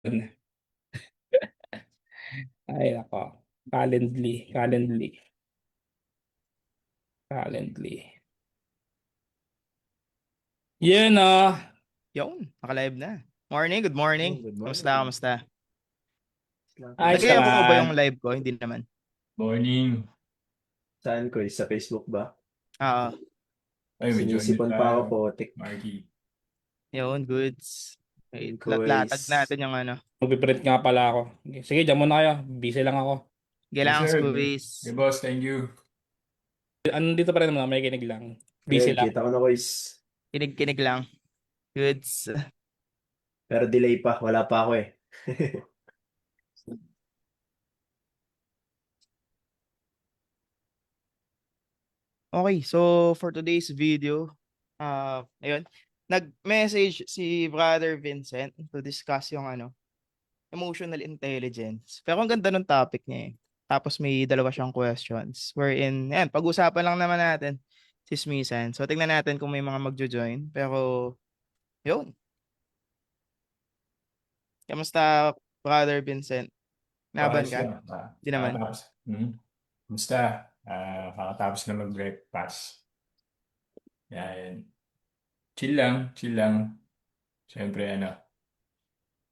Ay nako, Calendly, Calendly, Calendly. Yun Yun, naka-live na. Morning, good morning. Good Kamusta, morning. kamusta? ayos Nagayaw ko ba naman. yung live ko? Hindi naman. Morning. Saan ko? Sa Facebook ba? Ah, Ay, may join na Sinisipon pa ako tayo. potik. Marky. yun, goods. Okay, Quiz. latag natin yung ano. Magpiprint nga pala ako. Sige, dyan muna kayo. Busy lang ako. Kailangan Yes, sir. squeeze. Hey, boss, thank you. Dito pa rin naman, may kinig lang. Busy Ayun, lang. kita ko na quiz. Kinig-kinig lang. Goods. Pero delay pa. Wala pa ako eh. Okay, so for today's video, ayun, nag-message si Brother Vincent to discuss yung ano, emotional intelligence. Pero ang ganda ng topic niya eh. Tapos may dalawa siyang questions wherein, yan, pag-usapan lang naman natin si Smisan. So tingnan natin kung may mga magjo-join. Pero, yun. Kamusta, Brother Vincent? Laban Ayos ka? lang. Di naman. Kakatapos. Kumusta? Kakatapos na mag-breakfast. Yan. Chill lang, chill lang. Siyempre,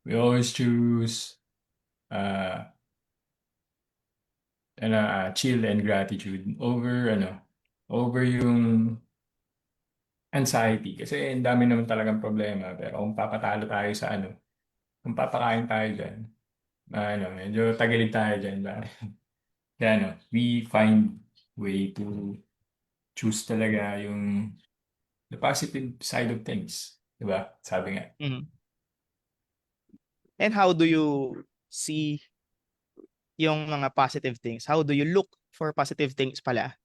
we always choose uh, chill and gratitude over yung anxiety. Kasi ang dami naman talagang problema. Pero kung papatalo tayo sa kung papakain tayo dyan, medyo tagilid tayo dyan. Kaya we find way to choose talaga yung the positive side of things. Diba? Sabi nga. Mhm. And how do you see yung mga positive things? How do you look for positive things pala?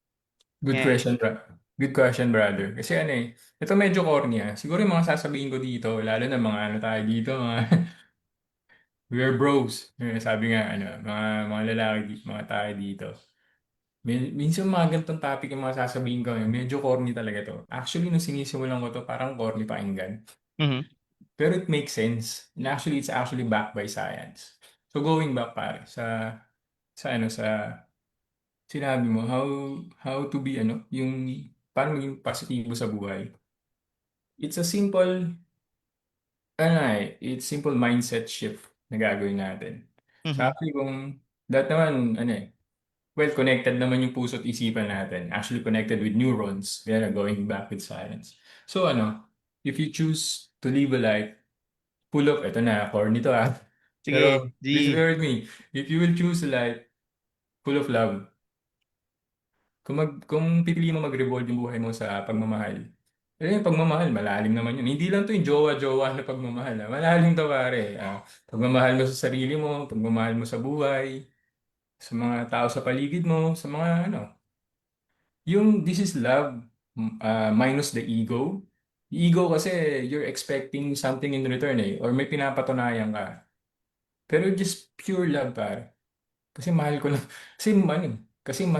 Good Yan. question, bro. Good question, brother. Kasi ito medyo corny Siguro yung mga sasabihin ko dito, lalo na mga tayo dito, mga we're bros. Sabi nga, mga lalaki, mga tayo dito. Minsan mga ganitong topic yung mga sasabihin ko, medyo corny talaga to. Actually, nung sinisimulan ko to, parang corny pakinggan. Mhm. Pero it makes sense. And actually, it's actually backed by science. So going back pare sa sinabi mo, how to be yung paano maging positibo sa buhay. It's a it's simple mindset shift na gagawin natin. So Mhm. actually kung that naman well, connected naman yung puso at isipan natin. Actually connected with neurons. Kaya going back with science. So if you choose to live a life full of, ito na, corny to Sige, Pero please G. bear with me. If you will choose a life full of love, kung pipili mo mag-revolve yung buhay mo sa pagmamahal, yung pagmamahal, malalim naman yun. Hindi lang to yung jowa-jowa na pagmamahal. Malalim to pare. Pagmamahal mo sa sarili mo, pagmamahal mo sa buhay, sa mga tao sa paligid mo, sa mga Yung this is love minus the ego. Ego kasi you're expecting something in return or may pinapatunayan ka. Pero just pure love pare. Kasi mahal ko lang.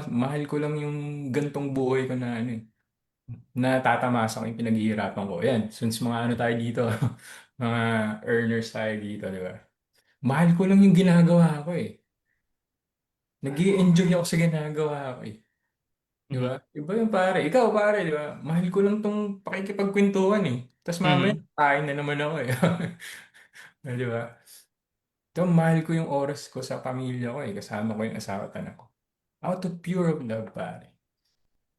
Mahal ko lang yung gantong buhay ko na natatamasa ko yung pinaghihirapan ko. Yan, since mga tayo dito, mga earners tayo dito, di ba? Mahal ko lang yung ginagawa ko eh. Nag-i-enjoy ako sa ginagawa ko eh. Di Mhm. ba? Iba yung pare. Ikaw pare, di ba? Mahal ko lang tong pakikipagkwentuhan eh. Tapos mamaya, Mhm. kain na naman ako eh. Di ba? Ito, mahal ko yung oras ko sa pamilya ko eh. Kasama ko yung asawa at anak ko. Out of pure of love, pare.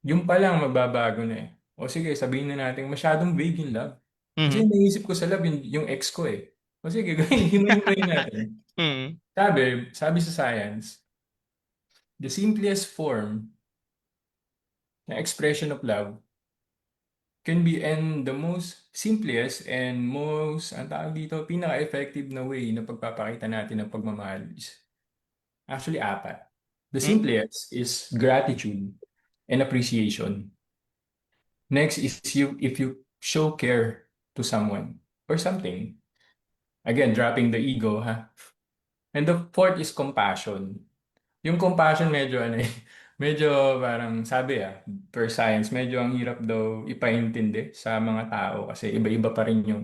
Yung pa lang, magbabago na eh. O sige, sabihin na natin, masyadong vague yung love. Kasi Mhm. naisip ko sa love, yung ex ko eh. O sige, himay-himay natin. Mhm. Sabi sa science, the simplest form na expression of love can be and the most simplest and most, ang tawag dito, pinaka-effective na way na pagpapakita natin ng pagmamahal is actually apat. The Mhm. simplest is gratitude and appreciation. Next is if you show care to someone or something. Again, dropping the ego, ha? And the fourth is compassion. Yung compassion medyo medyo parang sabi per science, medyo ang hirap daw ipaintindi sa mga tao kasi iba-iba pa rin yung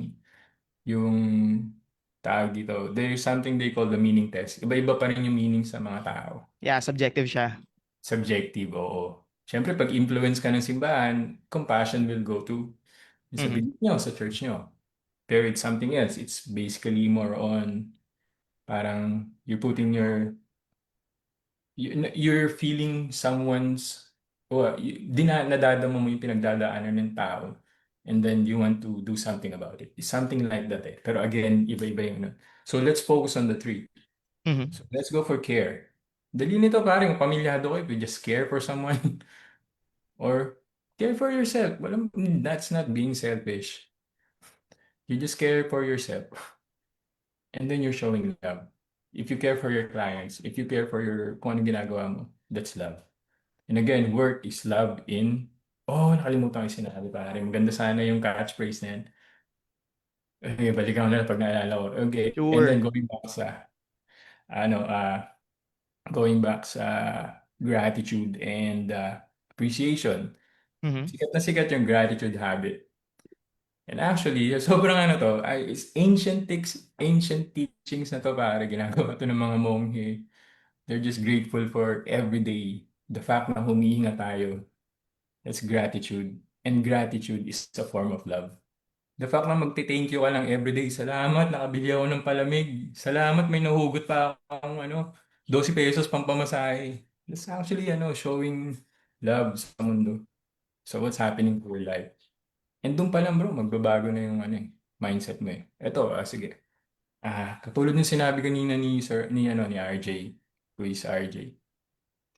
tawag dito, there's something they call the meaning test. Iba-iba pa rin yung meaning sa mga tao. Yeah, subjective siya. Subjective, oo. Siyempre, pag influence ka ng simbahan, compassion will go to sa Mhm. belief nyo, sa church nyo. Pero it's something else. It's basically more on parang you're feeling someone's nadadama mo yung pinagdadaanan ng tao and then you want to do something about it. It's something like that eh. Pero again, iba-iba yung ano. So let's focus on the three. Mhm. So let's go for care. Dali nito parang pamilyado ko if you just care for someone or care for yourself. That's not being selfish. You just care for yourself and then you're showing love. If you care for your clients, if you care for kung anong ginagawa mo, that's love. And again, work is love in... Oh, nakalimutan ko yung sinabi, pare. Maganda sana yung catchphrase na yan. Okay, balikan ko na lang pag naalala ko. Okay, and then Sure. ano, going back sa gratitude and appreciation. Mhm. Sikat na sikat yung gratitude habit. And actually, sobrang ano to, is ancient teachings na to, pare. Ginagawa to ng mga monghe. They're just grateful for every day. The fact na humihinga tayo, that's gratitude. And gratitude is a form of love. The fact na magti-thank you ka lang everyday. Salamat, nakabili ako ng palamig. Salamat, may nahugot pa akong 12 pesos pang pamasahe. That's actually showing love sa mundo. So what's happening to your life? And doon pa lang bro, magbabago na yung mindset mo eh. Ito, sige. Katulad ng sinabi kanina ni RJ, Quiz RJ.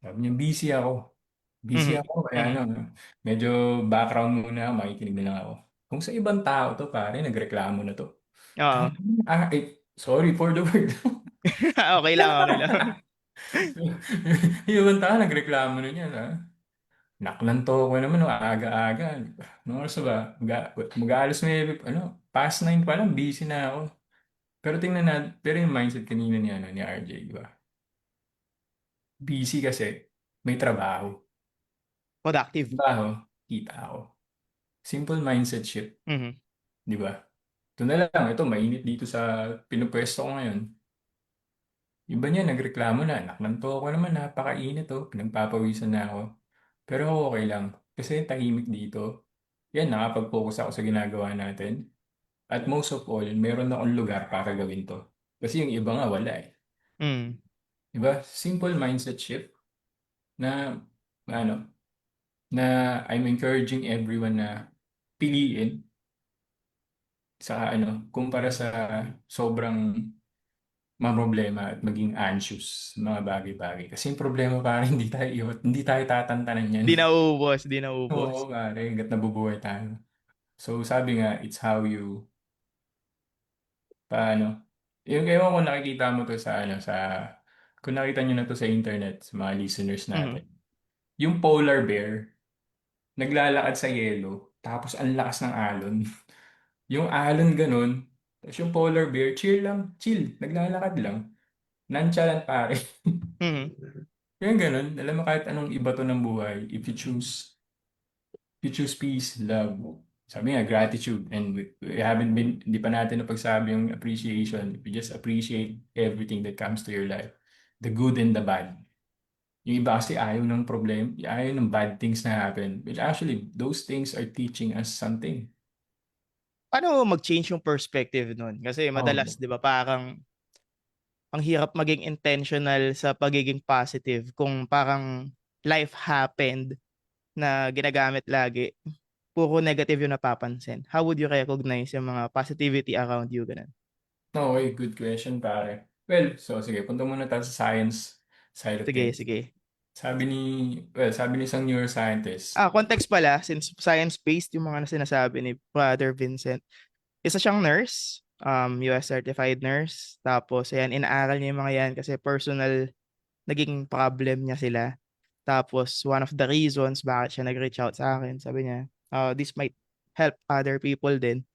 Sabi niya, busy ako. Busy Mhm. ako, kaya Mhm. medyo background muna, makikinig na lang ako. Kung sa ibang tao to, pare, nagreklamo na to. Oo. Sorry for the word. Okay lang, okay lang. Yung ibang tao, nagreklamo na niya. Naklanto ko naman, aga-aga. Ano oras na ba? Mag-aalas past 9 pa lang, busy na ako. Pero tingnan natin, pero yung mindset kanina ni RJ, di ba? Busy kasi, may trabaho. Productive. Trabaho, kita ako. Simple mindset shift, Mhm. di ba? Ito na lang, ito mainit dito sa pinupwesto ko ngayon. Iba niya, nagreklamo na, naklanto ako naman, napakainit pinagpapawisan na ako. Pero ako okay lang, kasi tahimik dito. Yan, nakapag-focus ako sa ginagawa natin. At most of all, meron akong lugar para gawin to. Kasi yung iba nga wala eh. Mhm. Di ba? Simple mindset shift na, ano, na I'm encouraging everyone na piliin sa kumpara sa sobrang mamroblema at maging anxious sa mga bagay-bagay. Kasi yung problema parang hindi tayo tatantanan yan. Di naubos, di naubos. Oo, pare, hanggat nabubuhay tayo. So sabi nga, it's how you, paano, yung ewan ko nakikita mo to kung nakita nyo na to sa internet, sa mga listeners Mhm. natin. Yung polar bear, naglalakad sa yelo, tapos ang lakas ng alon. Yung alon ganun, tapos yung polar bear, chill, naglalakad lang. Nonchalant pare. Mhm. Yung ganun, alam mo kahit anong iba to ng buhay, if you choose peace, love, sabi nga, gratitude, and we haven't been, hindi pa natin napagsabi yung appreciation. If you just appreciate everything that comes to your life, the good and the bad. Yung iba kasi ayaw ng problem, ayaw ng bad things na happen. Which actually, those things are teaching us something. Paano mag-change yung perspective nun? Kasi madalas, Oh, di ba, parang ang hirap maging intentional sa pagiging positive kung parang life happened na ginagamit lagi. Puro negative yung napapansin. How would you recognize yung mga positivity around you? Ganun. okay, good question pare. Well, so sige, punta muna tayo sa science side of Sige, things. sige. Sabi ni isang neuroscientist. Context pala, since science-based yung mga sinasabi ni Brother Vincent. Isa siyang nurse, US certified nurse. Tapos, ayan, inaaral niya yung mga yan kasi personal naging problem niya sila. Tapos, one of the reasons bakit siya nag-reach out sa akin, sabi niya, this might help other people din.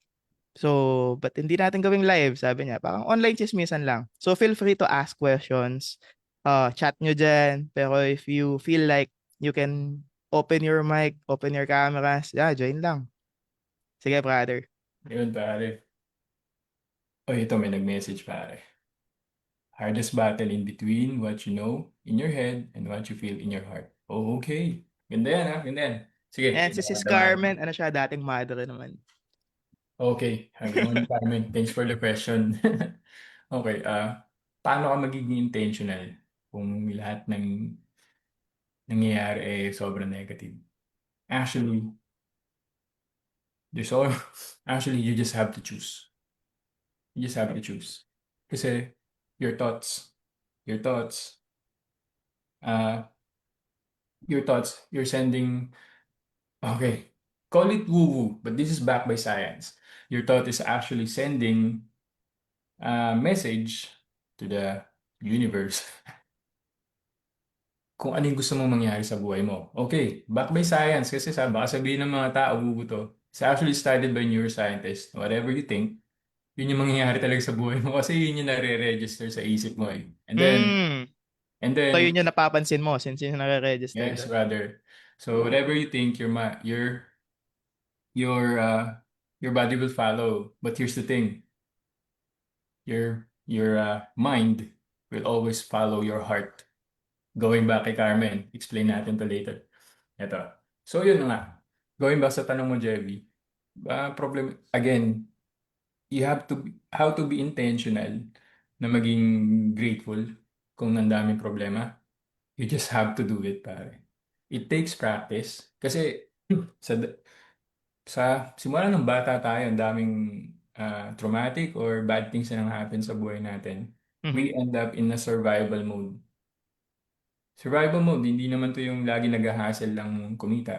So, but hindi natin gawing live, sabi niya. Parang online chismisan lang. So, feel free to ask questions. Chat nyo dyan. Pero if you feel like you can open your mic, open your cameras, join lang. Sige, brother. Yun pare. O ito, may nag-message pare. Hardest battle in between what you know in your head and what you feel in your heart. Oh, okay. Ganda yan, ha? Ganda yan. Sige, And si Sis Carmen, ano siya, dating madre naman. Okay. Good morning, Carmen. Thanks for the question. Okay, paano ka magiging intentional kung lahat ng nangyayari sobrang negative? Actually, there's all, actually, you just have to choose. You just have to choose. Kasi your thoughts, your thoughts, uh, you're sending, okay, call it woo-woo, but this is backed by science. Your thought is actually sending a message to the universe kung ano yung gusto mong mangyari sa buhay mo. Okay, backed by science kasi baka sabihin ng mga tao, woo to. It's actually studied by neuroscientists. Whatever you think, yun yung mangyayari talaga sa buhay mo kasi yun yung nare-register sa isip mo eh. Hmm. And So, then, yun yung napapansin mo since yun yung nare-register yes, doon. brother. So whatever you think, your your body will follow. But here's the thing, your mind will always follow your heart. Going back kay Carmen, explain natin to later. Ito. So yun na nga. Going back sa tanong mo, Jevy, problem, again, you have to, how to be intentional na maging grateful kung nandaming problema. You just have to do it, pare. It takes practice. Kasi sa, sa simula ng bata tayo, ang daming traumatic or bad things na happen sa buhay natin. We Mhm. end up in a survival mode. Survival mode, hindi naman to yung lagi nag-hassle lang kumita.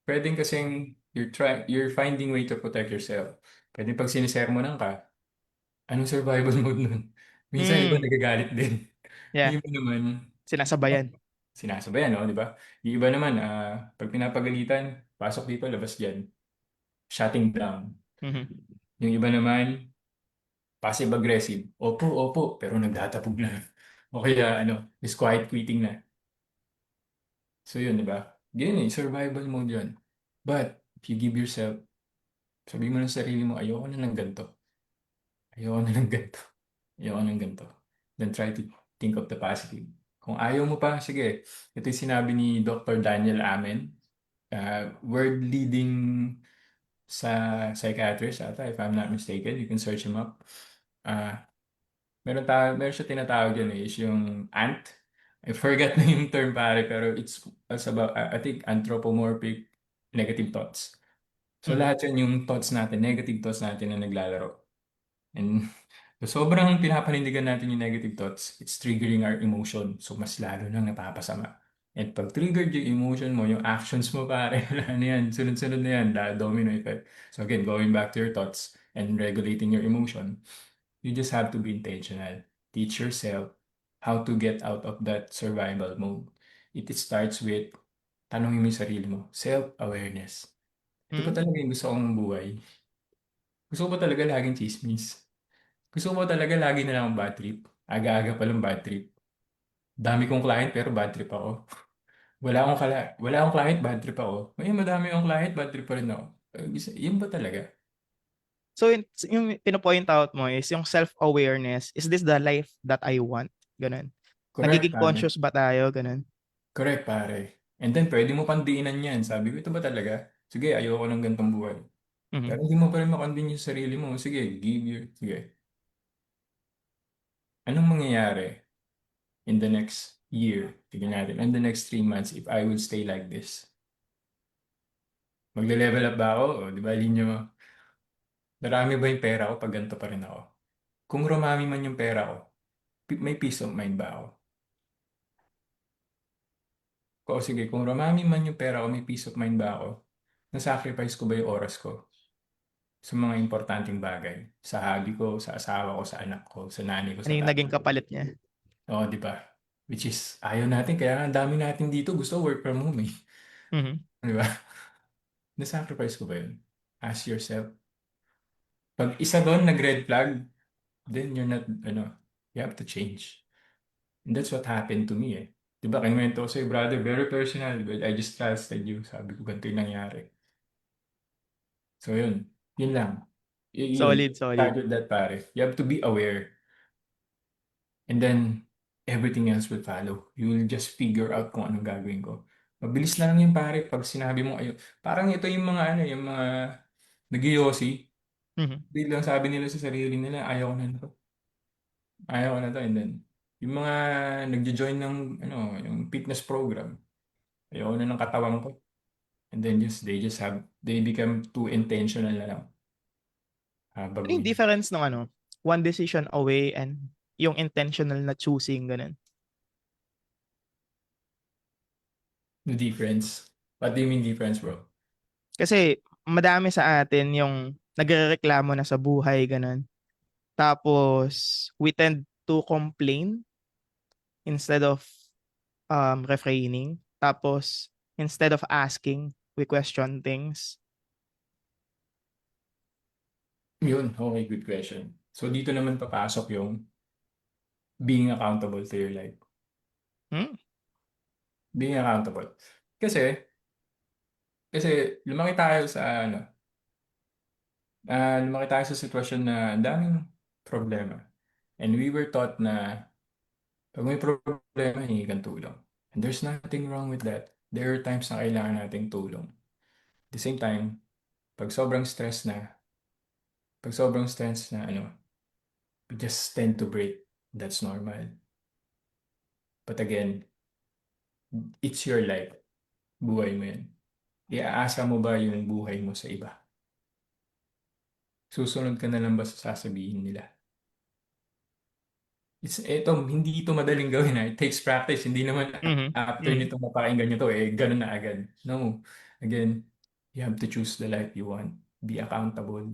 Pwedeng kasing you're finding way to protect yourself. Pwede pag sinisermonan ka, anong survival mode nun? Minsan iba Hmm. nagagalit din. Yeah. Yung iba naman, Sinasabayan. sinasabayan, no? Di ba? Yung iba naman, pag pinapagalitan, pasok dito, labas dyan. Shutting down. Mhm. Yung iba naman, passive-aggressive. Opo, opo, pero nagtatapog na. O kaya, is quiet quitting na. So yun, di ba? Ganyan survival mode yun. But, if you give yourself, sabi mo ng sarili mo, ayoko na ng ganito. Ayoko na ng ganito. Ayoko ng ganito. Then try to think of the positive. Kung ayaw mo pa, sige. Ito yung sinabi ni Dr. Daniel Amen, world leading sa psychiatrist ata, if I'm not mistaken. You can search him up. Uh, meron siya tinatawag yun is yung ant. I forgot na yung term pare, pero it's about, I think, anthropomorphic negative thoughts. So Mhm. lahat yan yung thoughts natin, negative thoughts natin na naglalaro. And sobrang pinapanindigan natin yung negative thoughts, it's triggering our emotion. So mas lalo nang napapasama. And pag triggered yung emotion mo, yung actions mo pare, wala na yan, sunod-sunod na yan, domino effect. So again, going back to your thoughts and regulating your emotion, you just have to be intentional. Teach yourself how to get out of that survival mode. It starts with tanongin mo yung sarili mo, self-awareness. Ito ba Hmm? talaga yung gusto kong buhay? Gusto ko ba talaga laging chismis? Gusto ko ba talaga lagi na lang ang bad trip? Aga-aga pa lang bad trip. Dami kong client pero bad trip ako. Wala akong client, bad trip ako. Ngayon madami akong client, bad trip pa rin ako. Yun ba talaga? So, yung pinopoint out mo is yung self-awareness. Is this the life that I want? Ganun. Correct, Nagiging pare. conscious ba tayo? Ganun. Correct, pare. And then, pwede mo pang diinan yan. Sabi ko, ito ba talaga? Sige, ayoko ng gantong buhay. Pero Mhm. hindi mo pa rin makondin yung sarili mo. Sige, sige. Anong mangyayari in the next year? Tignan natin. In the next 3 months, if I will stay like this. Magle-level up ba ako? O, di ba, linya mo? Marami ba yung pera ko pag ganito pa rin ako? Kung rumami man yung pera ko, may peace of mind ba ako? O sige, kung rumami man yung pera ko, may peace of mind ba ako? Nasacrifice ko ba yung oras ko sa mga importanteng bagay? Sa hobby ko, sa asawa ko, sa anak ko, sa nanay ko, Ano sa yung naging tatay ko. kapalit niya? Oo, di ba? Which is, ayaw natin, kaya nga ang dami natin dito gusto work from home eh. Mhm. Di ba? Nasacrifice ko ba yun? Ask yourself. Pag isa doon nag-red flag, then you're not, you have to change. And that's what happened to me eh. Di ba, kinuwento ko sa'yo, brother, very personal, but I just trusted you. Sabi ko, ganito yung nangyari. So yun lang. Yun, Solid, solid. start with that, pare. You have to be aware. And then, everything else will follow. You will just figure out kung anong gagawin ko. Mabilis na lang yun, pare, pag sinabi mo ayo. Parang ito yung mga ano, yung mga nagyosi. Mhm. Biglang sabi nila sa sarili nila, ayaw ko na to. Ayaw ko na to. And then, yung mga nagjo-join ng ano, yung fitness program, ayaw ko na ng katawan ko. And then they become too intentional na lang. Ano yung Baguhin. difference ng ano, one decision away and yung intentional na choosing, ganun? The difference. What do you mean difference, bro? Kasi madami sa atin yung nagrereklamo na sa buhay, ganun. Tapos, we tend to complain instead of refraining. Tapos, instead of asking, we question things. Yun, okay, good question. So dito naman papasok yung being accountable to your life. Hmm? Being accountable. Kasi, kasi lumaki tayo sa sitwasyon na ang daming problema. And we were taught na pag may problema, hingi kang tulong. And there's nothing wrong with that. There are times na kailangan nating tulong. At the same time, pag sobrang stress na, we just tend to break. That's normal. But again, it's your life. Buhay mo yan. Iaasa mo ba yung buhay mo sa iba? Susunod ka na lang ba sa sasabihin nila? Hindi ito madaling gawin. It takes practice. Hindi naman Mhm. after Mhm. nito mapakinggan nyo to, ganun na agad. No. Again, you have to choose the life you want. Be accountable.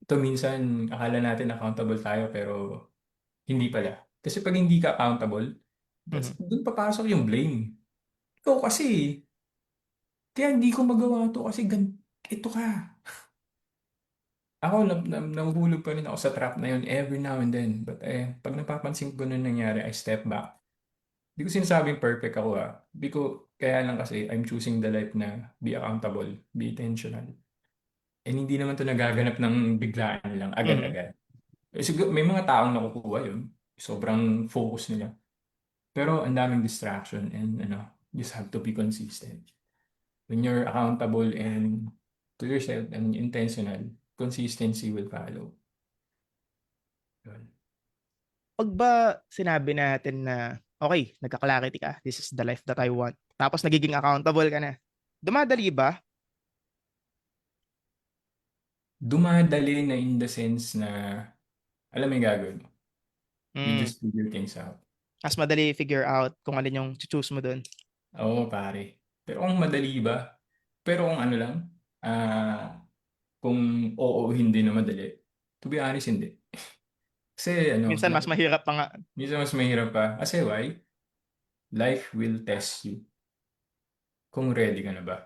Ito minsan, akala natin accountable tayo pero hindi pala. Kasi pag hindi ka accountable, Mhm. doon papasok yung blame. Ikaw kasi, kaya hindi ko magawa to kasi ito ka. Ako, nahuhulog pa rin ako sa trap na yun every now and then. But pag napapansin ko na nangyari, I step back. Hindi ko sinasabing perfect ako kaya lang kasi I'm choosing the life na be accountable, be intentional. And hindi naman to nagaganap ng biglaan lang, Mhm. agad-agad. Siguro, may mga taong nakukuha yun. Sobrang focus nila. Pero ang daming distraction and just have to be consistent. When you're accountable and to yourself and intentional, consistency will follow. Yun. Pag ba sinabi natin na, okay, nagka-clarity ka, this is the life that I want, tapos nagiging accountable ka na, dumadali ba? Dumadali na in the sense na alam mo yung gagawin mo. You Mm. just figure things out. Mas madali figure out kung alin yung choose mo dun. Oo, pare. Pero kung madali ba? Pero kung ano lang, kung oo hindi na madali, to be honest, hindi. Kasi Minsan mas mahirap pa nga. minsan mas mahirap pa. Kasi why? Life will test you kung ready ka na ba.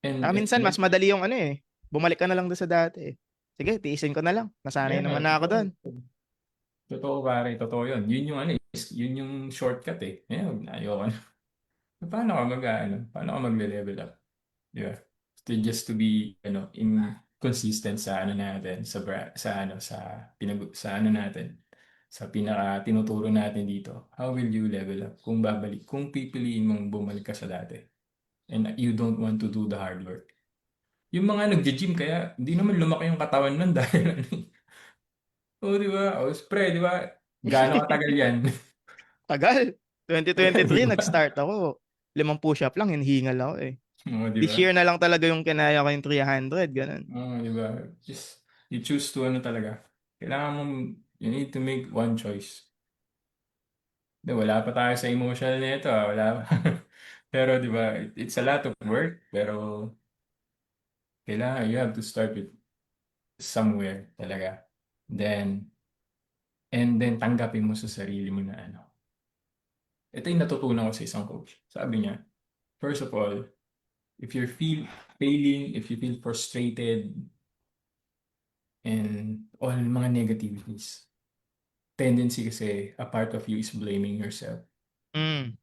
And Minsan mas madali yung ano eh. Bumalik ka na lang doon sa dati eh. Sige, tiisin ko na lang. Nasanay yeah, naman na ako doon. totoo pare, totoo yun. Yun yung shortcut eh. Ayoko na. Paano ka magle-level up? Yeah. Just to be inconsistent sa ano natin, sa ano natin, sa pinaka tinuturo natin dito. How will you level up kung pipiliin mong bumalik ka sa dati and you don't want to do the hard work. Yung mga nagji-gym kaya hindi naman lumaki yung katawan nun dahil di ba? Pre, di ba? Gaano katagal yan? Tagal. Di 2023, ba? nag-start ako. 5 push-up lang, hinihingal ako eh. Di This ba? year na lang talaga yung kinaya ko yung 300, ganun. Di ba? Just, you choose to talaga. You need to make one choice. Wala pa tayo sa emotional nito, wala pa. Pero di ba, it's a lot of work, pero kailangan you have to start with somewhere talaga. And then tanggapin mo sa sarili mo na Ito yung natutunan ko sa isang coach. Sabi niya, first of all, if you feel failing, if you feel frustrated, and all mga negativities, tendency kasi a part of you is blaming yourself. Mm.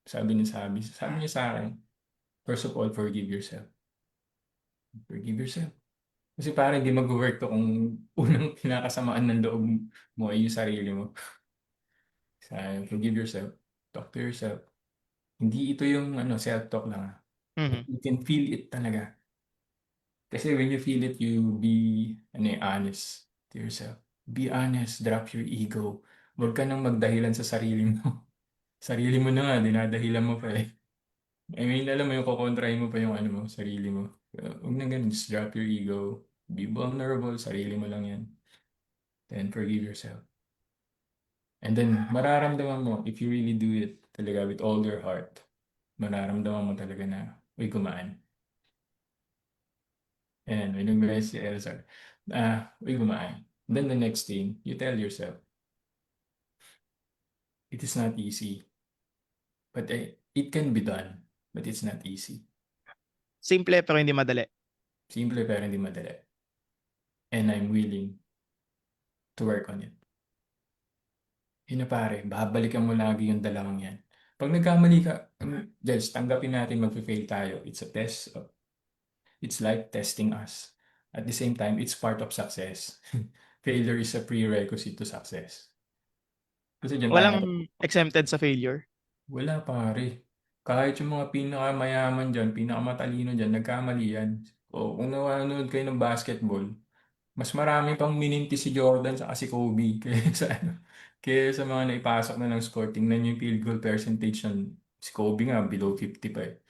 Sabi niya sa akin, first of all, forgive yourself. Forgive yourself. Kasi parang hindi mag-work to kung unang kinakasamaan ng loob mo ay yung sarili mo. So, forgive yourself. Talk to yourself. Hindi ito yung self-talk lang. Mhm. You can feel it talaga. Kasi when you feel it, you be honest to yourself. Be honest. Drop your ego. Huwag ka nang magdahilan sa sarili mo. Sarili mo na nga, dinadahilan mo pa eh. I mean, alam mo yung kukontrahin mo pa yung sarili mo. Huwag na ganun, just drop your ego. Be vulnerable, sarili mo lang yan. Then forgive yourself. And then, mararamdaman mo, if you really do it talaga with all your heart, mararamdaman mo talaga na, uy, gumaan. And when you realize si Elsa, uy, gumaan. Then the next thing, you tell yourself, it is not easy. But it can be done. But it's not easy. Simple pero hindi madali. Simple pero hindi madali. And I'm willing to work on it. Yun na pare, babalikan mo lagi yung dalawang yan. Pag nagkamali ka, just tanggapin natin mag-fail tayo. It's a test. It's like testing us. At the same time, it's part of success. Failure is a prerequisite to success. Kasi dyan tayo Walang exempted sa failure. wala pare. Kahit yung mga pinakamayaman dyan, pinakamatalino dyan, nagkamali yan. O kung nanonood kayo ng basketball, mas marami pang mininti si Jordan sa si Kobe kaya sa mga naipasok na ng score. Tingnan niyo yung field goal percentage ng si Kobe nga below 50 pa eh.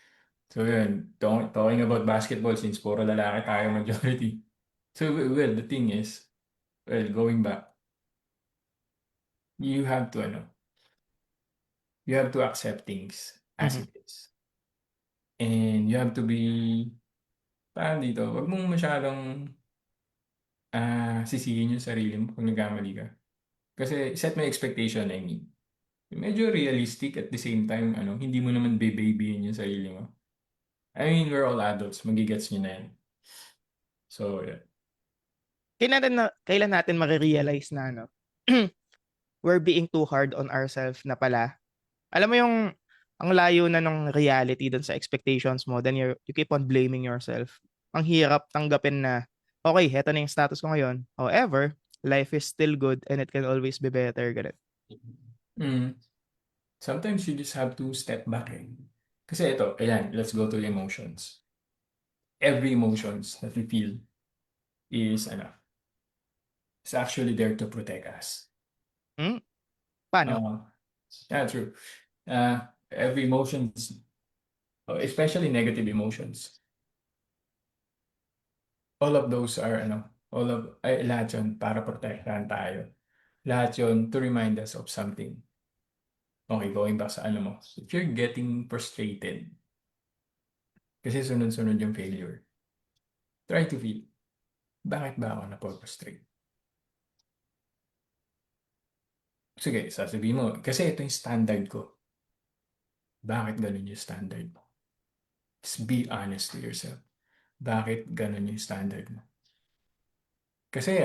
So yun, talking about basketball since puro lalaki tayo majority. So well, the thing is, well, going back, you have to you have to accept things as Mhm. it is. And you have to be, parang dito, wag mong masyadong sisihin yung sarili mo kung nagkamali ka. Kasi set my expectation, I mean. Medyo realistic at the same time, hindi mo naman babybyin yung sarili mo. I mean, we're all adults, magigets nyo na yan. So, yeah. Kailan natin marirealize na we're being too hard on ourselves na pala. Alam mo yung ang layo na ng reality dun sa expectations mo, then you keep on blaming yourself. Ang hirap tanggapin na, okay, heto na yung status ko ngayon. However, life is still good and it can always be better. Ganun. Mm. Sometimes you just have to step back eh. Kasi ito, ayan, let's go to the emotions. Every emotions that we feel is, is actually there to protect us. Hmm? Paano? Yeah, true. Every emotions, especially negative emotions, all of those are, lahat yun para protektahan tayo. Lahat yun to remind us of something. Okay, going back sa mo. If you're getting frustrated, kasi sunod-sunod yung failure, try to feel, bakit ba ako na-frustrate? Sige, sasabihin mo, kasi ito yung standard ko. Bakit ganun yung standard mo? Just be honest to yourself. Bakit ganun yung standard mo? Kasi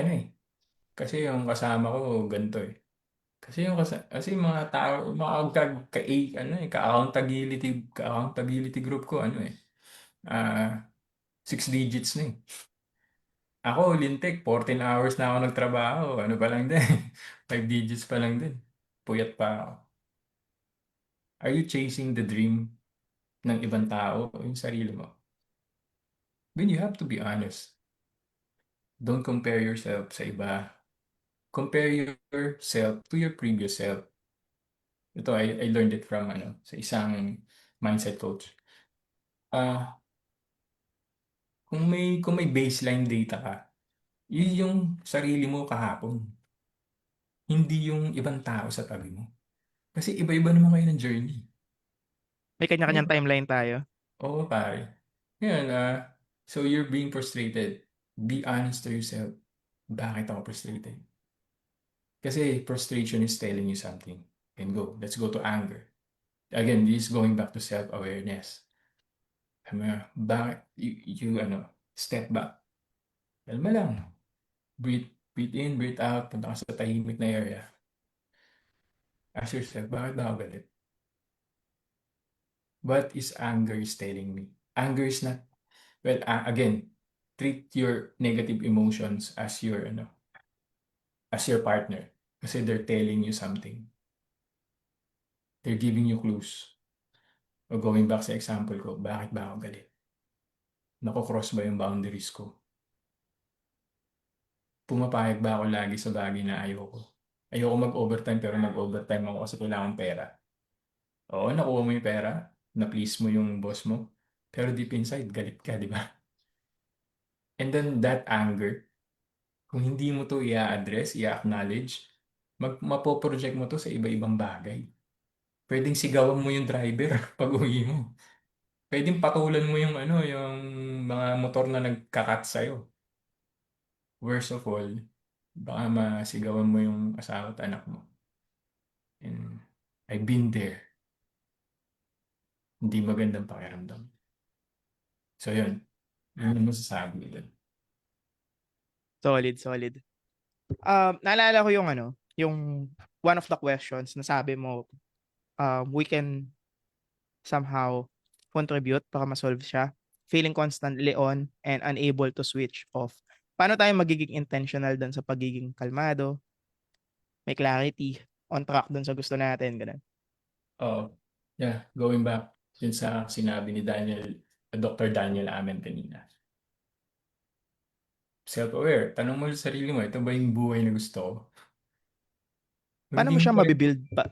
kasi yung kasama ko ganito eh. Kasi yung mga tao, mga ka-accountability group ko, 6 digits na eh. Ako, lintik, 14 hours na ako nagtrabaho. Ano pa lang din, 5 digits pa lang din. Puyat pa ako. Are you chasing the dream ng ibang tao o yung sarili mo? Then you have to be honest. Don't compare yourself sa iba. Compare yourself to your previous self. Ito, I learned it from sa isang mindset coach. Kung may baseline data ka, yun yung sarili mo kahapon. Hindi yung ibang tao sa tabi mo. Kasi iba-iba naman kayo ng journey. May kanya-kanyang timeline tayo. Oo, pare. Ngayon, so you're being frustrated. Be honest to yourself. Bakit ako frustrated? Kasi frustration is telling you something. And go. Let's go to anger. Again, this is going back to self-awareness. Bakit step back. Kalma lang. Breathe in, breathe out. Punta ka sa tahimik na area. Ask yourself, bakit ba ako galit? What is anger is telling me? Anger is not, well, again, treat your negative emotions as your partner. Kasi they're telling you something. They're giving you clues. O going back sa example ko, bakit ba ako galit? Nako-cross ba yung boundaries ko? Pumapayag ba ako lagi sa bagay na ayoko? Ayoko mag-overtime pero mag-overtime ako kasi kailangan pera. Oo, nakuha mo yung pera, na-please mo yung boss mo, pero deep inside, galit ka, di ba? And then that anger, kung hindi mo to i-address, i-acknowledge, mapoproject mo to sa iba-ibang bagay. Pwedeng sigawan mo yung driver pag uwi mo. Pwedeng patulan mo yung mga motor na nagkakat sa'yo. Worst of all, baka masigawan mo yung asawa at anak mo. And I've been there. Hindi magandang pakiramdam. So yun, yun ang masasabi ko dun. Solid, solid. Naalala ko yung one of the questions na sabi mo, we can somehow contribute para ma-solve siya. Feeling constantly on and unable to switch off. Paano tayo magiging intentional dun sa pagiging kalmado, may clarity, on track dun sa gusto natin, ganun. Oh, yeah, going back yun sa sinabi ni Dr. Daniel Amen kanina. Self-aware, tanong mo sa sarili mo, ito ba yung buhay na gusto ko? Kung Paano hindi mo siya pa rin- mabibuild pa?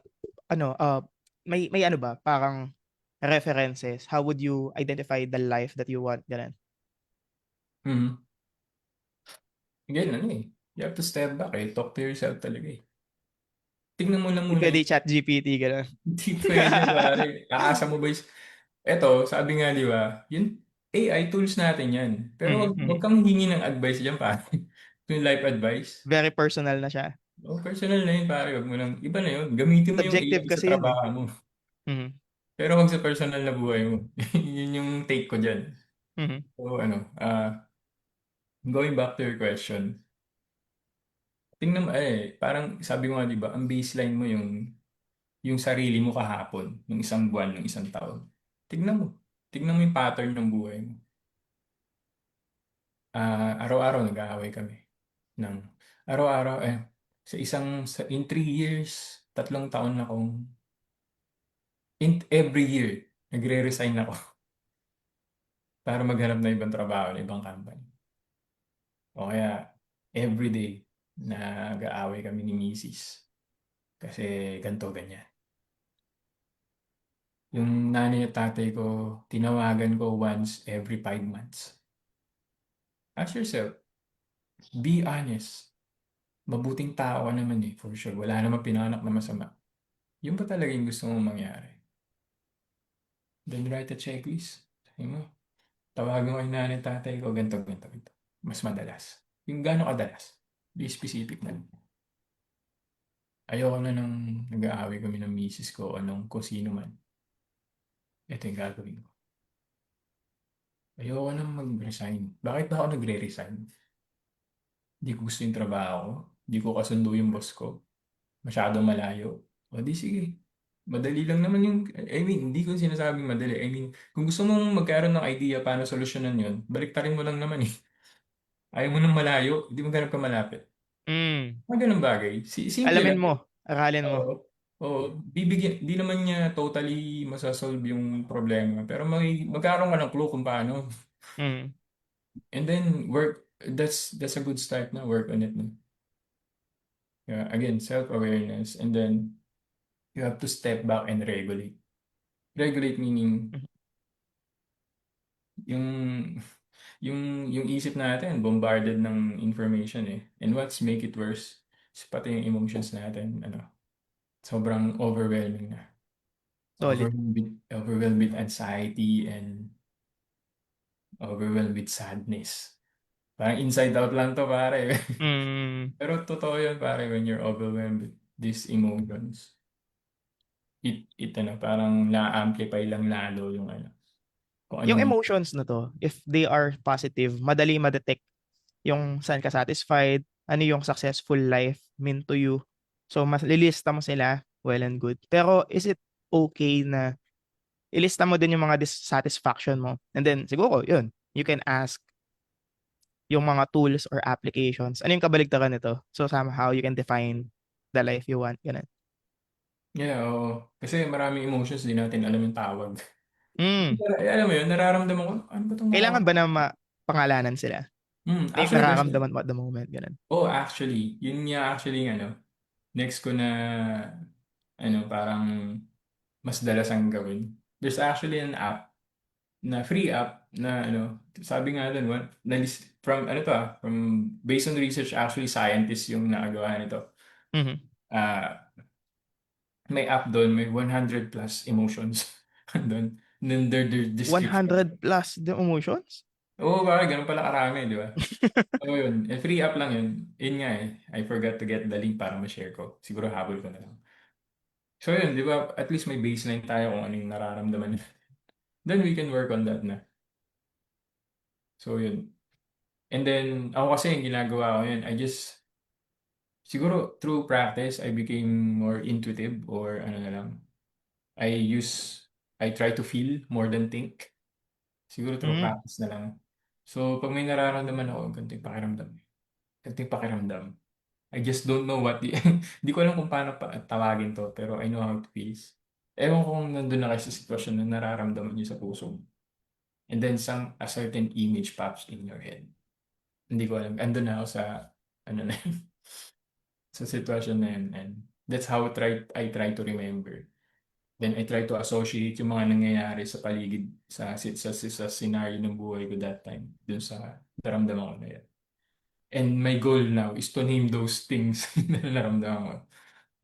May ano ba, parang references? How would you identify the life that you want, ganun? Mhm. Again, you have to step back talk to yourself talaga Tignan mo lang Hindi muna pwede chat GPT, ganun. Hindi pwede pare. Aasa mo ba eto, sabi nga di ba, yung AI tools natin yan. Pero Mhm, wag mhm. kang hingi ng advice diyan pare. Yung life advice. Very personal na siya. Personal na yun pare, wag mo lang, iba na yun. Gamitin mo yung Subjective AI sa kasi yun eh. trabaho mo. Mhm, Pero wag sa personal na buhay mo. Yun yung take ko dyan. mhm. So going back to your question, tingnan mo, parang sabi ko nga di ba, ang baseline mo yung sarili mo kahapon, yung isang buwan, yung isang taon. Tignan mo. Tignan mo yung pattern ng buhay mo. Araw-araw nag-aaway kami. Ng araw-araw, in 3 years, 3 taon na akong, every year, nagre-resign ako para maghanap ng ibang trabaho, ng ibang company. O kaya, everyday, nag-aaway kami ni Mrs. Kasi ganito, ganyan. Yung nanay at tatay ko, tinawagan ko once every 5 months. Ask yourself, be honest. Mabuting tao ka naman for sure. Wala namang pinanganak na masama. Yun ba talaga yung gusto mong mangyari? Then write a checklist. Sabi mo, tawagan ko yung nanay tatay ko, ganito, ganito, ganito. Mas madalas. Yung gano'ng kadalas. Be specific na. Ayoko na nang nag-aaway kami ng misis ko o nung kung sino man. Ito yung gagawin ko. Ayoko na mag-resign. Bakit ba ako nagre-resign? Hindi ko gusto yung trabaho ko. Hindi ko kasundo yung boss ko. Masyadong malayo. O di sige. Madali lang naman hindi ko sinasabing madali. Kung gusto mong magkaroon ng idea paano solusyonan yun, baliktarin mo lang naman Ayaw mo ng malayo, hindi mo ganap ka malapit. Mm. Mga ganun bagay. Simple Alamin lang. mo, aralin mo. Oo. Oo. Di naman niya totally masasolve yung problema. Pero magkaroon ka ng clue kung paano. Mm. And then work, that's a good start na, work on it. No? Yeah, again, self-awareness. And then you have to step back and regulate. Regulate meaning Mhm. yung yung isip natin bombarded ng information and what's make it worse is pati yung emotions natin sobrang overwhelming na Solid. overwhelmed with anxiety and overwhelmed with sadness, parang inside out lang to pare. Mm. Pero totoo yun pare, when you're overwhelmed with these emotions, parang na-amplify lang lalo yung kung Yung anong emotions na to, if they are positive, madali ma-detect yung saan ka satisfied, ano yung successful life mean to you. So, mas lilista mo sila, well and good. Pero, is it okay na ilista mo din yung mga dissatisfaction mo? And then, siguro, yun, you can ask yung mga tools or applications. Ano yung kabaligtaran nito? So somehow you can define the life you want. Ganun. Yeah, oo. Kasi maraming emotions di natin alam yung tawag. Mm. Alam mo yun, nararamdaman ko, ano ba itong Kailangan ba na mapangalanan sila? Ano yung Actually, nararamdaman mo at the moment? Ganun. actually, yun nga actually yung next ko na, parang mas dalas ang gawin. There's actually an app, na free app, na sabi nga dun, na list, from, from, based on research, actually, scientists yung nakagawa nito. Mhm. Ah, may app doon, may 100 plus emotions doon. Then their description. 100 plus the emotions? Oo, parang ganun pala karami, di ba? Oo yun. Free app lang yun. Yun nga eh. I forgot to get the link para ma-share ko. Siguro habol ko na lang. So yun, di ba? At least may baseline tayo kung ano yung nararamdaman natin. Then we can work on that na. So yun. And then, ako kasi yung ginagawa ko yun, siguro through practice, I became more intuitive, or ano na lang. I try to feel more than think. Siguro through Mm. practice na lang. So, pag may nararamdaman ako, ganito yung pakiramdam. Ganito yung pakiramdam. I just don't know what Hindi ko alam kung paano tawagin to, pero I know how it feels. Ewan ko kung nandun na kayo sa sitwasyon na nararamdaman niyo sa puso mo. And then a certain image pops in your head. Hindi ko alam. Andun na ako sa, na yun, sa sitwasyon na yun. And that's how I try to remember. Then I try to associate yung mga nangyayari sa paligid, sa scenario ng buhay ko that time, dun sa naramdaman ko na yan. And my goal now is to name those things na naramdaman ko.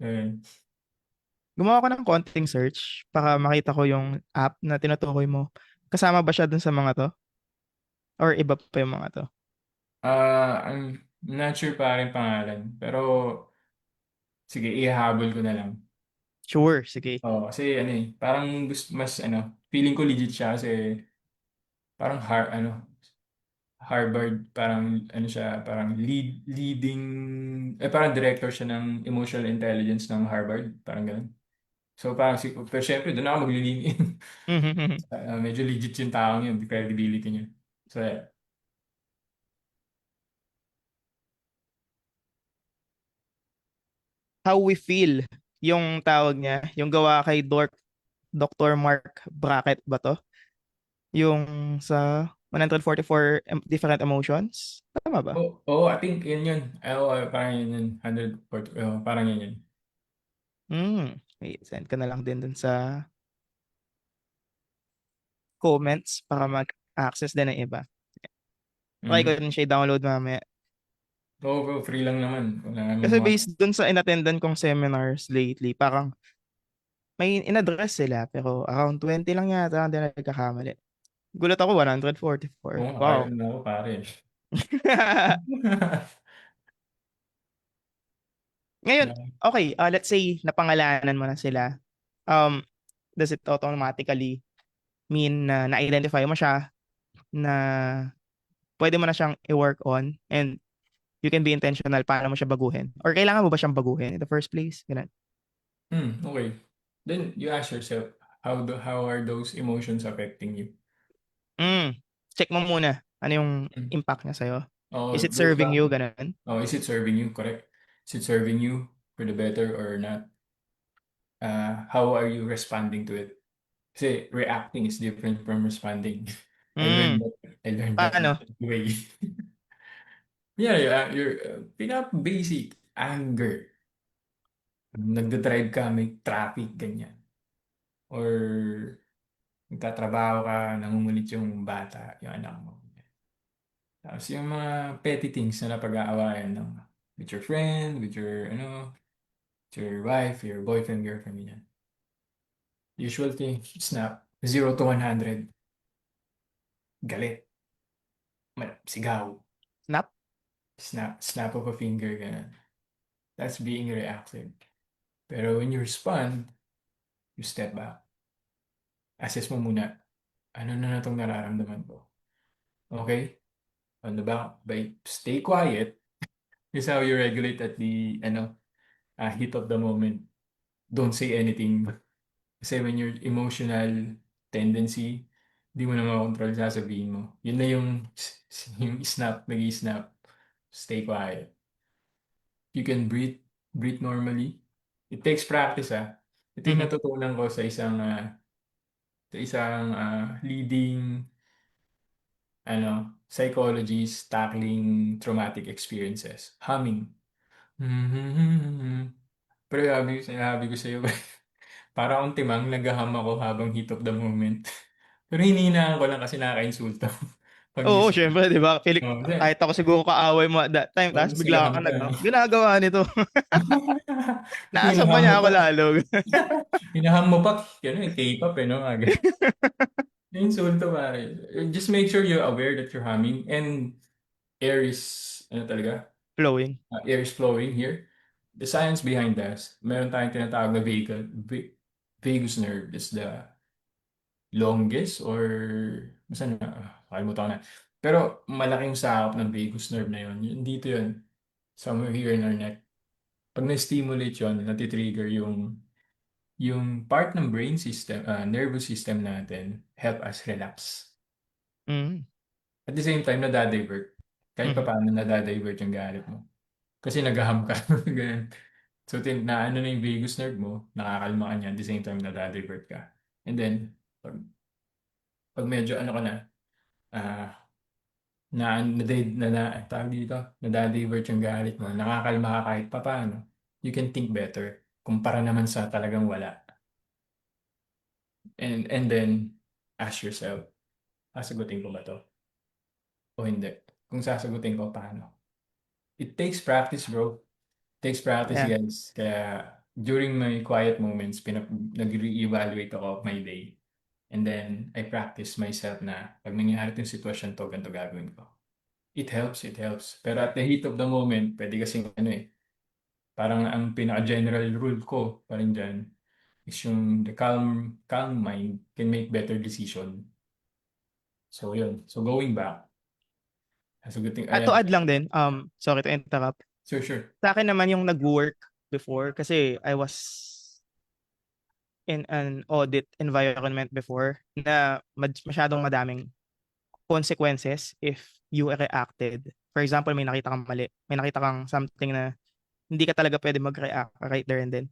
Ayun. Gumawa ko ng konting search para makita ko yung app na tinutukoy mo. Kasama ba siya dun sa mga to? Or iba pa yung mga to? I'm not sure pa rin pangalan. Pero, sige, ihahabol ko na lang. Sure, sige. Oo, kasi parang feeling ko legit siya kasi parang Harvard, parang siya, parang leading, parang director siya ng emotional intelligence ng Harvard, parang ganun. So parang pero syempre doon ako maglilingin. Mhm. Medyo legit yung taong yun, credibility niya. So yeah. How we feel yung tawag niya, yung gawa kay Dr. Mark Brackett ba to? Yung sa 144 different emotions? Tama ba? I think yun. Parang yun. 140, parang yun. Wait, send ko na lang din dun sa comments para mag-access din ng iba. Try ko Mm. din siya i-download mamaya. Oo, bro, free lang naman. Wala namang Kasi based dun sa inattendan kong seminars lately, parang may in-address sila pero around 20 lang yata hindi na nagkakamali. Gulat ako, 144. Oo, Wow. nakailan na ako, pare. Ngayon, Yeah. okay, let's say napangalanan mo na sila. Um, does it automatically mean na na-identify mo siya, na pwede mo na siyang i-work on, and you can be intentional paano mo siya baguhin? Or kailangan mo ba siyang baguhin in the first place? Ganun. Okay. Then you ask yourself, how are those emotions affecting you? Mm, check mo muna ano yung Mm. impact niya sa'yo. Is Oh, it goes serving back. you? Ganun. Is it serving you? Correct. Is it serving you for the better or not? How are you responding to it? Kasi reacting is different from responding. Mm, I learned that the paano? hard way. Yeah, your pinaka-basic anger. Nagda-drive ka, may traffic, ganyan. Or nagtatrabaho ka, nangungulit yung bata, yung anak mo. Tapos yung mga petty things na napag-aawayan with your friend, with your wife, your boyfriend, girlfriend, ganyan. Usual thing, snap, 0 to 100. Galit, sigaw, Snap? snap of a finger, ganun. That's being reactive. Pero when you respond, you step back. Assess mo muna, ano na itong nararamdaman ko? Okay? Ano ba? By stay quiet is how you regulate at the heat of the moment. Don't say anything. Kasi when your emotional tendency Hindi mo na makontrol sasabihin mo. Yun na yung snap, nag-snap. Stay quiet. You can breathe normally. It takes practice, ah. Ito yung Mhm. natutunan ko sa isang leading psychologist tackling traumatic experiences. Humming. Pero sinabi ko sa'yo, para akong timang, nag-hum ako habang heat of the moment. Pero hinihinaan ko lang kasi nakaka-insulto. Pag Oo, gusto. syempre, 'di ba? Oh, Kahit ako siguro kaaway mo at that time, pag tapos bigla nagsigahan kang ka. ginagawa nito. Tapos Naasar pa hinaham mo niya ako pa. lalo. Hinaham mo pa. K-pop no? Insulto pare. Just make sure you're aware that you're humming and air is, ano talaga? Flowing. Air is flowing here. The science behind that, meron tayong tinatawag na vagus nerve is the longest or basta na, kalimutan ko na. Pero malaking sakop ng vagus nerve na yun. Dito yun. Somewhere here in our neck. Pag na-stimulate yun, natitrigger yung part ng brain system, nervous system natin, help us relax. Mm. At the same time, nadadivert. Kahit pa Mhm. paano nadadivert yung galit mo. Kasi nag-hum ka. Ganun. So, na ano na yung vagus nerve mo, nakakalma ka niya, at the same time, nadadivert ka. And then, pag, pag medyo ano ka na, ah, tawag dito, nadadivert yung galit mo, nakakalma ka kahit pa paano, you can think better. Kumpara naman sa talagang wala. And then, ask yourself, sasagutin ko ba to? O hindi? Kung sasagutin ko, paano? It takes practice, bro. Takes practice, Yeah. guys. Kaya during my quiet moments, nag-re-evaluate ako of my day. And then, I practice myself na pag nangyari itong sitwasyon to, ganito gagawin ko. It helps, it helps. Pero at the heat of the moment, pwede kasing parang ang pinaka-general rule ko pa rin dyan is yung the calm mind can make better decision. So, yun. So, going back, sasagutin, At to ayan. add lang din, sorry to interrupt. Sure. Sa akin naman yung nag-work before kasi I was in an audit environment before na masyadong madaming consequences if you reacted. For example, may nakita kang mali, may nakita kang something na hindi ka talaga pwede mag-react right there and then.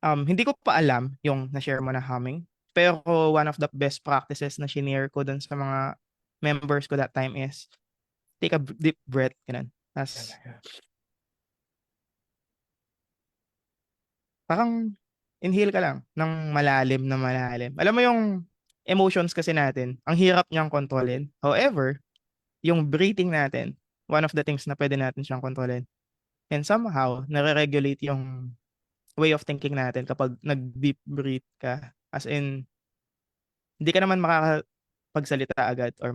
Hindi ko pa alam yung na-share mo na humming. Pero one of the best practices na shinare ko dun sa mga members ko that time is take a deep breath. Ganun. Tapos Talaga. parang inhale ka lang ng malalim na malalim. Alam mo yung emotions kasi natin, ang hirap niyang kontrolin. However, yung breathing natin, one of the things na pwede natin siyang kontrolin. And somehow, nare-regulate yung way of thinking natin kapag nag-deep breathe ka. As in, hindi ka naman makakapagsalita agad or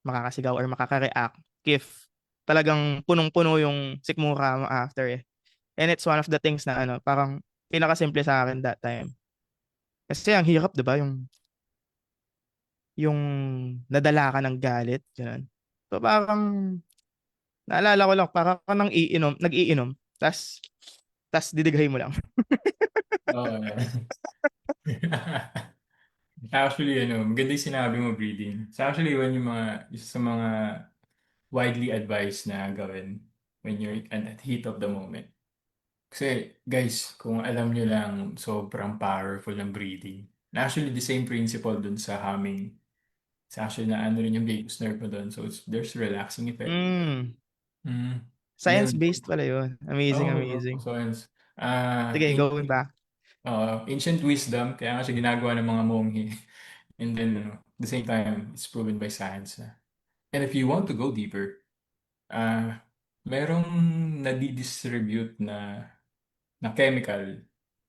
makakasigaw or makaka-react if talagang punong-puno yung sikmura mo after eh. And it's one of the things na parang pinakasimple sa akin that time. Kasi ang hirap, 'di ba, yung nadala ka ng galit, gano'n. So parang naalala ko lang para ka nag-iinom, tas didighay mo lang. Oo, Actually, maganda yung sinabi mo, breathing. So actually, isa sa mga widely advised na gawin when you're at heat of the moment. Kasi, guys, kung alam nyo lang, sobrang powerful ng breathing. And actually, the same principle dun sa humming. It's actually na ano rin yung vagus nerve mo dun. So, there's relaxing effect. Hmm, Mm. Yan. science-based pala yun. Amazing, Oh, amazing. science. Sige, going back. Ancient wisdom, kaya nga siya ginagawa ng mga monghe. And then, at the same time, it's proven by science na. And if you want to go deeper, ah, merong nadi-distribute na chemical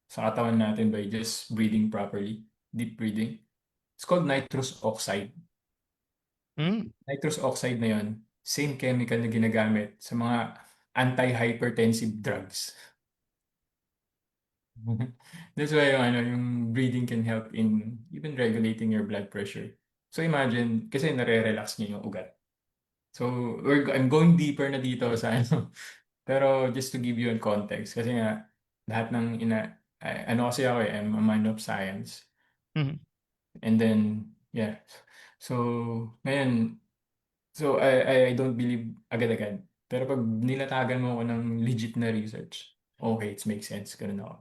sa katawan natin by just breathing properly, deep breathing. It's called nitrous oxide. Hmm, Nitrous oxide na yon, same chemical na ginagamit sa mga anti-hypertensive drugs. That's why yung breathing can help in even regulating your blood pressure. So imagine, kasi nare-relax niyo yung ugat. So I'm going deeper na dito sa pero just to give you a context, kasi nga, lahat ng ano kasi ako I'm a man of science. mhm. And then, Yeah. So, ngayon, so I don't believe agad-agad. Pero pag nilatagan mo ako ng legit na research, okay, it makes sense. Ganun ako.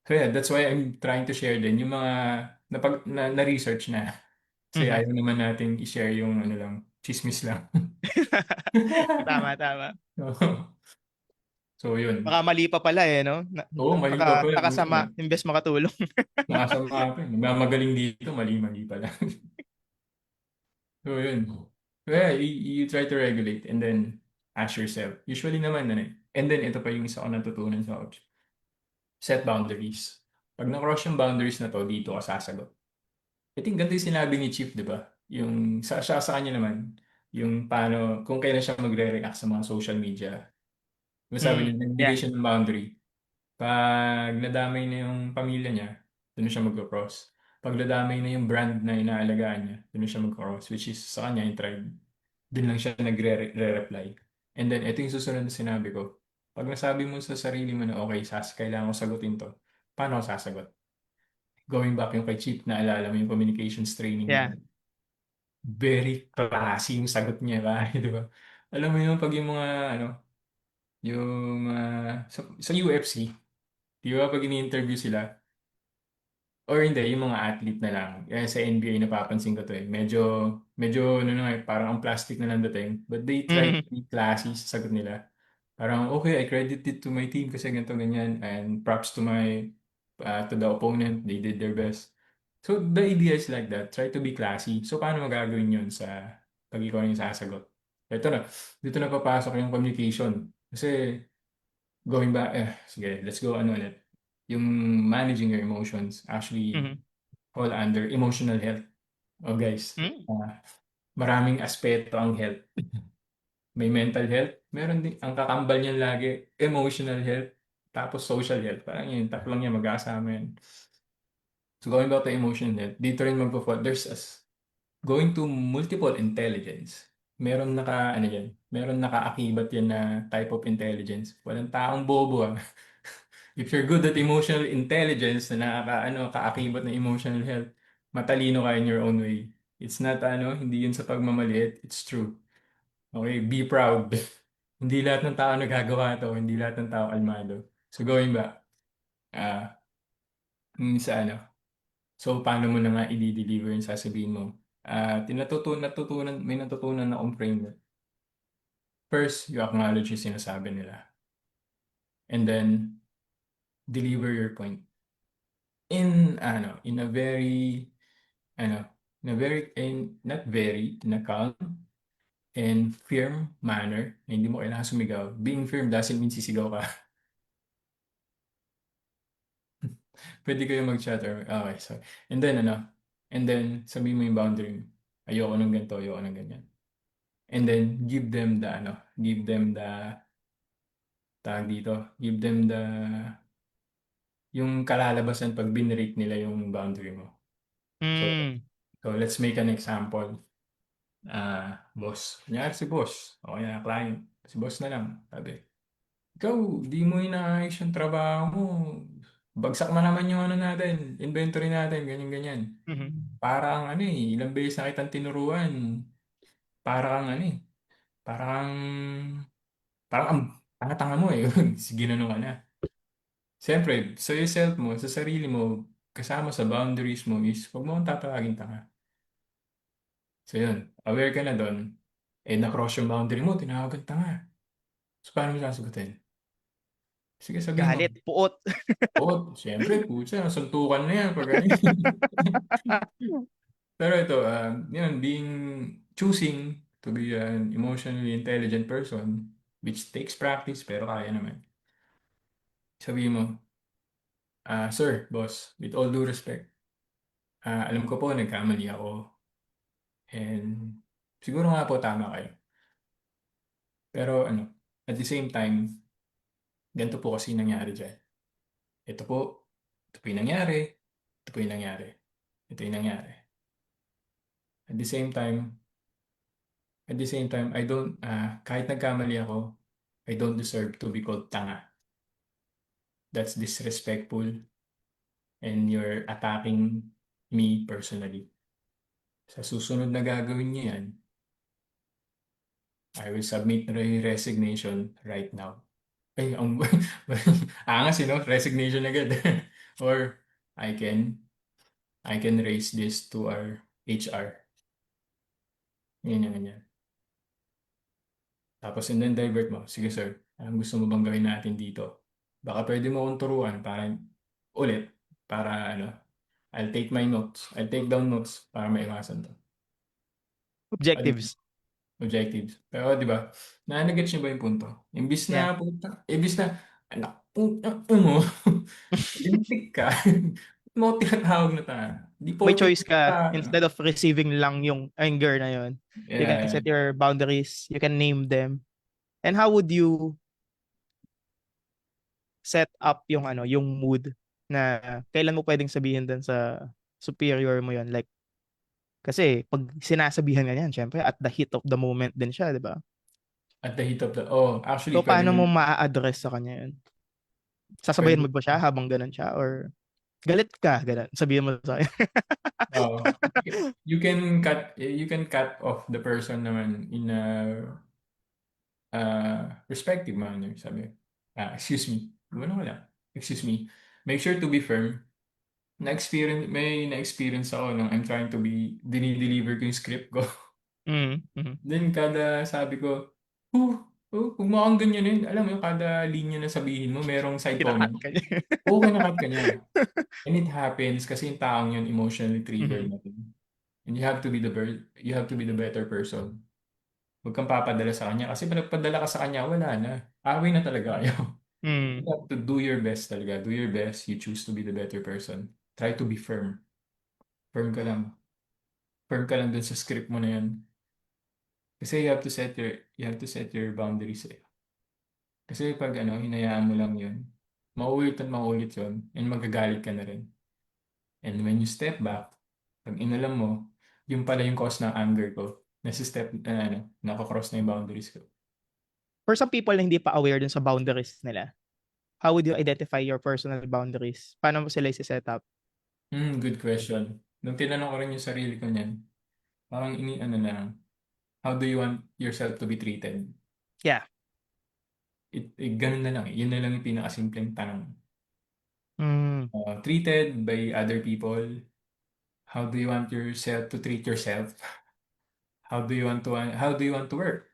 So yeah, that's why I'm trying to share din yung mga na-research na. Kasi Mhm. ayaw naman natin i-share yung ano lang, chismis lang. Tama, tama. So, yun. Baka mali pa pala eh, no? Oo, mali pa pala. Minsan, Nakasama, imbes makatulong. nakasama pa. Nagmamagaling dito, mali-mali pala. So, yun. So, yeah, you try to regulate and then ask yourself. Usually naman, ano eh. And then, ito pa yung isa ko natutunan sa coach. Set boundaries. Pag na-cross yung boundaries na to, dito ka sasagot. I think ganito yung sinabi ni Chief, di ba? Yung sa kanya naman, yung paano, kung kailan siya magre-react sa mga social media. Diba sabi niya, nagbigay Yeah. siya ng boundary. Pag nadamay na yung pamilya niya, doon na siya magko-cross. Pag nadamay na yung brand na inaalagaan niya, doon na siya magko-cross. Which is sa kanya, yung tribe. Doon lang siya nagre-reply. And then, ito yung susunod na sinabi ko. Pag nasabi mo sa sarili mo na, okay, kailangan ko sagutin to. Paano ako sasagot? Going back yung kay Chip, naalala mo yung communications training Yeah. natin. Very classy yung sagot niya, ba? Di ba? Alam mo yung pag yung mga, ano, yung sa UFC, di ba pag ini-interview sila, or hindi, yung mga athlete na lang. Eh, sa NBA napapansin ko to eh. Medyo ano na eh, parang ang plastic na lang dating. But they try to Mhm. be classy sa sagot nila. Parang, okay, I credit it to my team kasi ganito, ganyan. And props to to the opponent. They did their best. So, the idea is like that. Try to be classy. So, paano magagawin yun sa pag ikaw yung sasagot? Ito na. Dito na papasok yung communication. Kasi, going back, sige, let's go ano ulit. Yung managing your emotions actually Mhm. fall under emotional health. Oh guys, Mm. maraming aspeto ang health. May mental health, meron din, ang kakambal niyan lagi, emotional health, tapos social health. Parang yun, tatlong yan, magkasama yan. So going back to emotional health, dito rin magpo-fall, going to multiple intelligence. Meron nakaakibat yan na type of intelligence. Walang taong bobo ah. If you're good at emotional intelligence na kaakibat ng emotional health, matalino ka in your own way. It's not hindi yun sa pagmamaliit, it's true. Okay, be proud. Hindi lahat ng tao nagagawa to, hindi lahat ng tao kalmado. So going back, ah, sa so paano mo na nga i-deliver yung sasabihin mo? May natutunan na akong framework. First, you acknowledge yung sinasabi nila. And then, deliver your point. In a very, ano, not very, in a calm and firm manner, na hindi mo kailangan sumigaw. Being firm doesn't mean sisigaw ka. Pwede kayo mag-chat or, okay, sorry. And then, sabihin mo yung boundary mo. Ayoko ng ganito, ayoko ng ganyan. And then, give them the, tawag dito, give them yung kalalabasan pag binrate nila yung boundary mo. So, Mm. so let's make an example. Boss. Kunyari si boss. O kaya client. Si boss na lang. Sabi, ikaw, di mo inaayos yung trabaho mo. Bagsak na naman yung natin, inventory natin, ganyan-ganyan. Mhm. Parang ilang beses na kitang tinuruan. Parang parang, parang ang tanga-tanga mo eh. Sige na ka na. Siyempre, sa yourself mo, sa sarili mo, kasama sa boundaries mo is huwag mo akong tatawagin tanga. So yun, aware ka na doon, na-cross yung boundary mo, tinawagan tanga. So paano mo sasagutin? Sige, sabihin mo. Galit, puot. Oo, siyempre, putya, suntukan na yan pag Pero ito, yun, choosing to be an emotionally intelligent person, which takes practice, pero kaya naman. Sabihin mo, sir, boss, with all due respect, alam ko po, nagkamali ako. And siguro nga po tama kayo. Pero at the same time, ganito po kasi nangyari dyan. Ito po, ito po yung nangyari, ito po yung nangyari, ito yung nangyari. At the same time, I don't, kahit nagkamali ako, I don't deserve to be called tanga. That's disrespectful and you're attacking me personally. Sa susunod na gagawin niya yan, I will submit my resignation right now. Ay, ang angas, resignation agad. Or I can I can raise this to our HR. Yan yan yan. Tapos and then divert mo. Sige sir, anong gusto mo bang gawin natin dito? Baka pwede mo akong turuan para ulit, para I'll take my notes. I'll take down notes para maiwasan to. Objectives. Objectives. Pero di ba, na-gets niyo ba yung punto? Yeah. Imbis na, anak, mo, lintik ka, mo tinatawag na Di May porket choice ka. ka, Instead of receiving lang yung anger na yun, you can yeah, set your boundaries. You can name them. And how would you set up yung yung mood na kailan mo pwedeng sabihin dun sa superior mo yun? Like, kasi pag sinasabihan ka niyan, syempre at the heat of the moment din siya, di ba? at the heat of actually, So, paano mo maa-address sa kanya yun? Sasabayan pwede, mo ba siya habang ganun siya? Or galit ka, ganun? Sabihin mo sa akin. oh, you can cut off the person naman in a respective manner, sabi. Excuse me. Ano wala? Excuse me. Make sure to be firm. May na-experience ako nung I'm trying to dinideliver ko yung script ko. Mm-hmm. Then kada sabi ko, kung mukhang ganyan yun, alam mo yung kada linya na sabihin mo, merong side Kinakat comment. ka niya. Oo, kinakat ka niya. And it happens kasi yung taong yun emotionally triggered Mhm. natin. And you have to be the better person. Huwag kang papadala sa kanya kasi pag nagpadala ka sa kanya, wala na. Away na talaga kayo. You Mm. have to do your best talaga. Do your best. You choose to be the better person. Try to be firm. Firm ka lang. Firm ka lang dun sa script mo na yan. Kasi you have to set your boundaries eh. Kasi pag hinayaan mo lang yun, mauulit at mauulit yun, and magagalit ka na rin. And when you step back, pag inalam mo, yung pala yung cause ng anger ko, nakakross na yung boundaries ko. For some people na hindi pa aware dun sa boundaries nila, how would you identify your personal boundaries? Paano mo sila i-set up? Good question. Nung tinanong ko rin yung sarili ko niyan, parang lang, how do you want yourself to be treated? Yeah. Ganun na lang. Yun na lang yung pinakasimpleng tanong. Mm. Treated by other people, how do you want yourself to treat yourself? How do you want to work?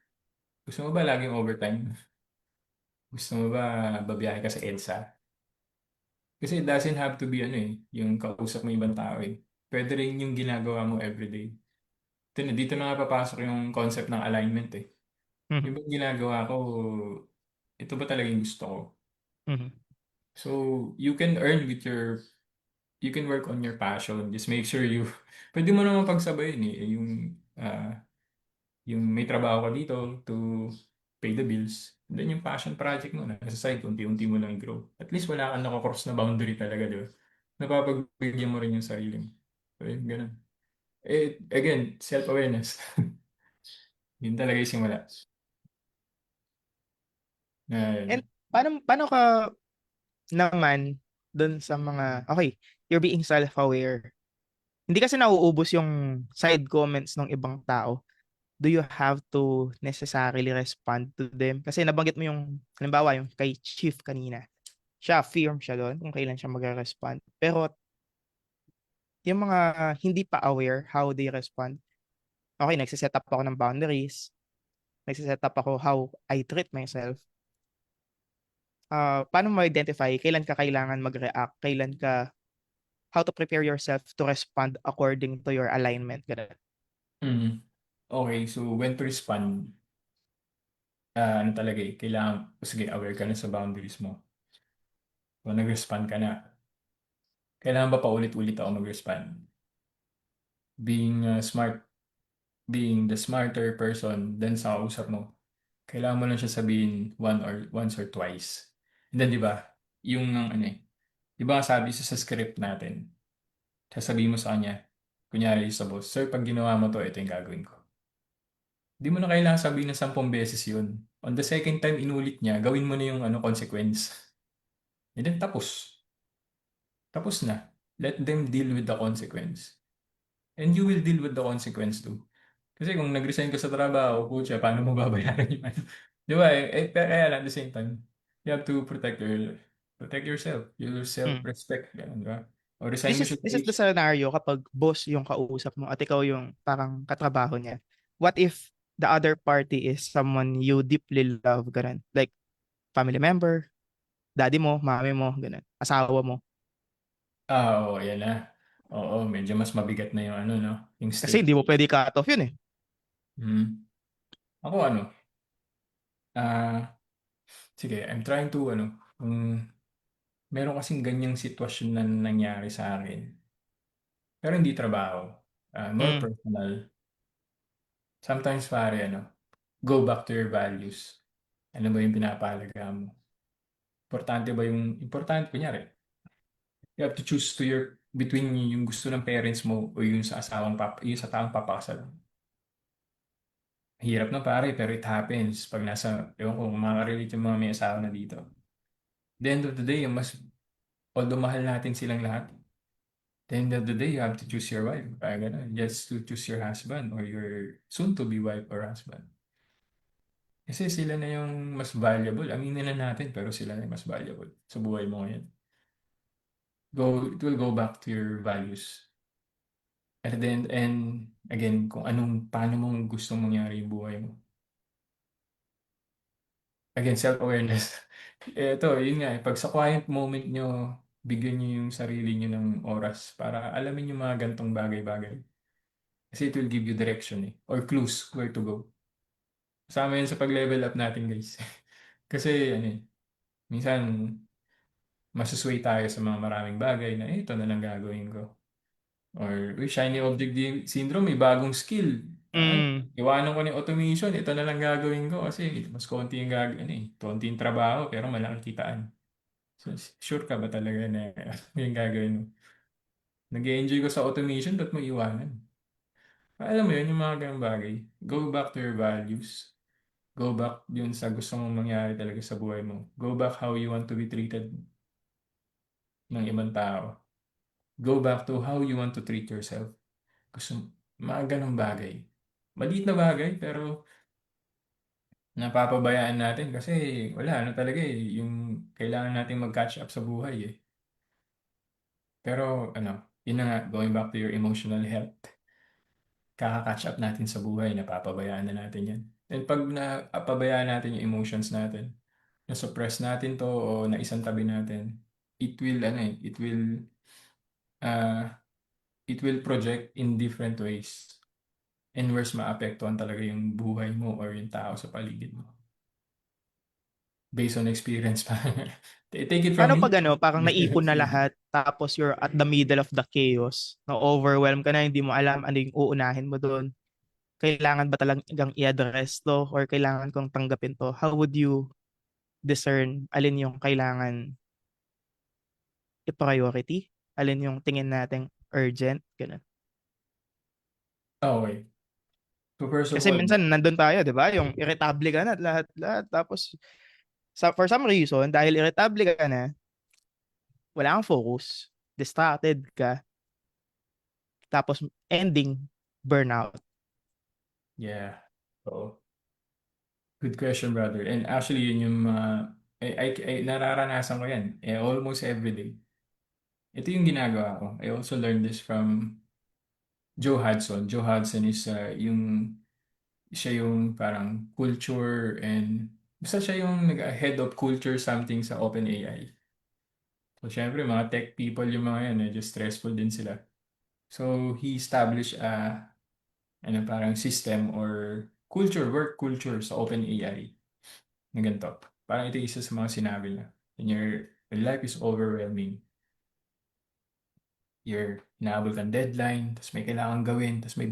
Gusto mo ba laging overtime? Gusto mo ba babiyahe ka sa EDSA? Kasi it doesn't have to be yung kausap mo ibang tao eh. Pwede rin yung ginagawa mo everyday. Dito na nga papasok yung concept ng alignment eh. Mhm. Yung bang ginagawa ko, ito ba talaga yung gusto ko? Mhm. So, you can work on your passion. Just make sure pwede mo naman pagsabayin eh. Yung may trabaho ka dito to pay the bills. And then yung passion project mo, nasa side, unti-unti mo lang i-grow. At least wala kang nakakross na boundary talaga, di ba? Napapagbigyan mo rin yung sarili mo. Okay, ganun. Again, self-awareness. Yun talaga yung simula. And Yun. paano ka naman dun sa mga, okay, you're being self-aware. Hindi kasi nauubos yung side comments ng ibang tao. Do you have to necessarily respond to them? Kasi nabanggit mo yung, halimbawa, yung kay Chief kanina. Siya, firm siya doon kung kailan siya mag-respond. Pero yung mga hindi pa aware how they respond, okay, nagsiset up ako ng boundaries, nagsiset up ako how I treat myself. Paano mo identify kailan ka kailangan mag-react, how to prepare yourself to respond according to your alignment. Ganun. Okay, so when to respond, talaga eh, kailangan, sige, aware ka na sa boundaries mo. Kung nag-respond ka na, kailangan ba paulit-ulit ako mag-respond? Being the smarter person than sa kausap mo, kailangan mo lang siya sabihin once or twice. And then, di ba, yung di ba sabi sa script natin, sasabihin mo sa kanya, kunyari sa boss, sir, pag ginawa mo to, ito yung gagawin ko. Di mo na kailangan sabihin ng 10 beses yun. On the second time inulit niya, gawin mo na yung consequence. And then tapos. Tapos na. Let them deal with the consequence. And you will deal with the consequence too. Kasi kung nag-resign ka sa trabaho, putya, paano mo babayaran yung ano? Di ba? Pero kaya lang, at the same time, you have to protect yourself, your Mm. self-respect. Ganun, di ba? O resign This mo is siya sa this is the age. scenario kapag boss yung kausap mo at ikaw yung parang katrabaho niya. What if the other party is someone you deeply love, ganun? Like family member, daddy mo, mami mo, ganun. Asawa mo. Oo, yan na. Oo, medyo mas mabigat na yung ano, no? Yung Kasi stake. hindi mo pwede cut off yun eh. Hmm. Ako ano, ah, sige, I'm trying to, kung meron kasing ganyang sitwasyon na nangyari sa akin, pero hindi trabaho, more Mm. personal. Sometimes pare, go back to your values. Ano ba yung pinapahalaga mo? Importante, kunyari, you have to choose between yung gusto ng parents mo o yung sa yung sa taong papakasal. Hirap na pare, pero it happens pag ewan ko, kung makaka-relate yung mga may asawa na dito. The end of the day, although mahal natin silang lahat, the end of the day, you have to choose your wife. Kaya ganun, just to choose your husband or your soon-to-be wife or husband. Kasi sila na yung mas valuable. Aminin na natin, pero sila na yung mas valuable sa buhay mo ngayon. It will go back to your values. And then, and again, paano mo gustong mangyari yung buhay mo. Again, self-awareness. Ito, yun nga, pag sa quiet moment nyo, bigyan nyo yung sarili nyo ng oras para alamin yung mga gantong bagay-bagay. Kasi it will give you direction or clues where to go. Kasama yun sa pag-level up natin, guys. Kasi, minsan, masusway tayo sa mga maraming bagay na ito na lang gagawin ko. Or, shiny object syndrome, may bagong skill. Mm. Iwanan ko na yung automation, ito na lang gagawin ko kasi mas konti yung konti yung trabaho pero malaking kitaan. So, sure ka ba talaga na yung gagawin mo? Nag-enjoy ko sa automation, ba't mo iwanan? Alam mo yun, yung mga ganung bagay. Go back to your values. Go back yun sa gusto mong mangyari talaga sa buhay mo. Go back how you want to be treated ng ibang tao. Go back to how you want to treat yourself. Gusto, mga ganung bagay. Maliit na bagay, pero napapabayaan natin kasi wala, talaga yung kailangan nating mag-catch up sa buhay eh. Pero yun na nga, going back to your emotional health, kaka-catch up natin sa buhay, napapabayaan na natin yan. And pag napabayaan natin yung emotions natin, na-suppress natin to o naisantabi natin, it will, uh, it will project in different ways. And worse, maapektuhan talaga yung buhay mo or yung tao sa paligid mo. Based on experience pa. Take it from Paano me. pag parang naipon na lahat, tapos you're at the middle of the chaos, na-overwhelm ka na, hindi mo alam ano yung uunahin mo doon. Kailangan ba talagang i-address to or kailangan kong tanggapin to? How would you discern alin yung kailangan i-priority? Alin yung tingin nating urgent? Ganun. Okay. So first of Kasi all, minsan nandun tayo, di ba? Yung irritable ka na at lahat. Tapos, for some reason, dahil irritable ka na, wala kang focus. Distracted ka. Tapos, ending, burnout. yeah. So, good question, brother. And actually, yun yung nararanasan ko yan. Almost every day. Ito yung ginagawa ko. I also learned this from Joe Hudson. Joe Hudson is siya yung parang culture and basta siya yung head of culture something sa OpenAI. So, syempre, mga tech people yung mga yan, medyo stressful din sila. So, he established parang system or work culture sa OpenAI na ganito. Parang ito isa sa mga sinabi niya. When life is overwhelming, inaabot kang deadline, tapos may kailangan gawin, tapos may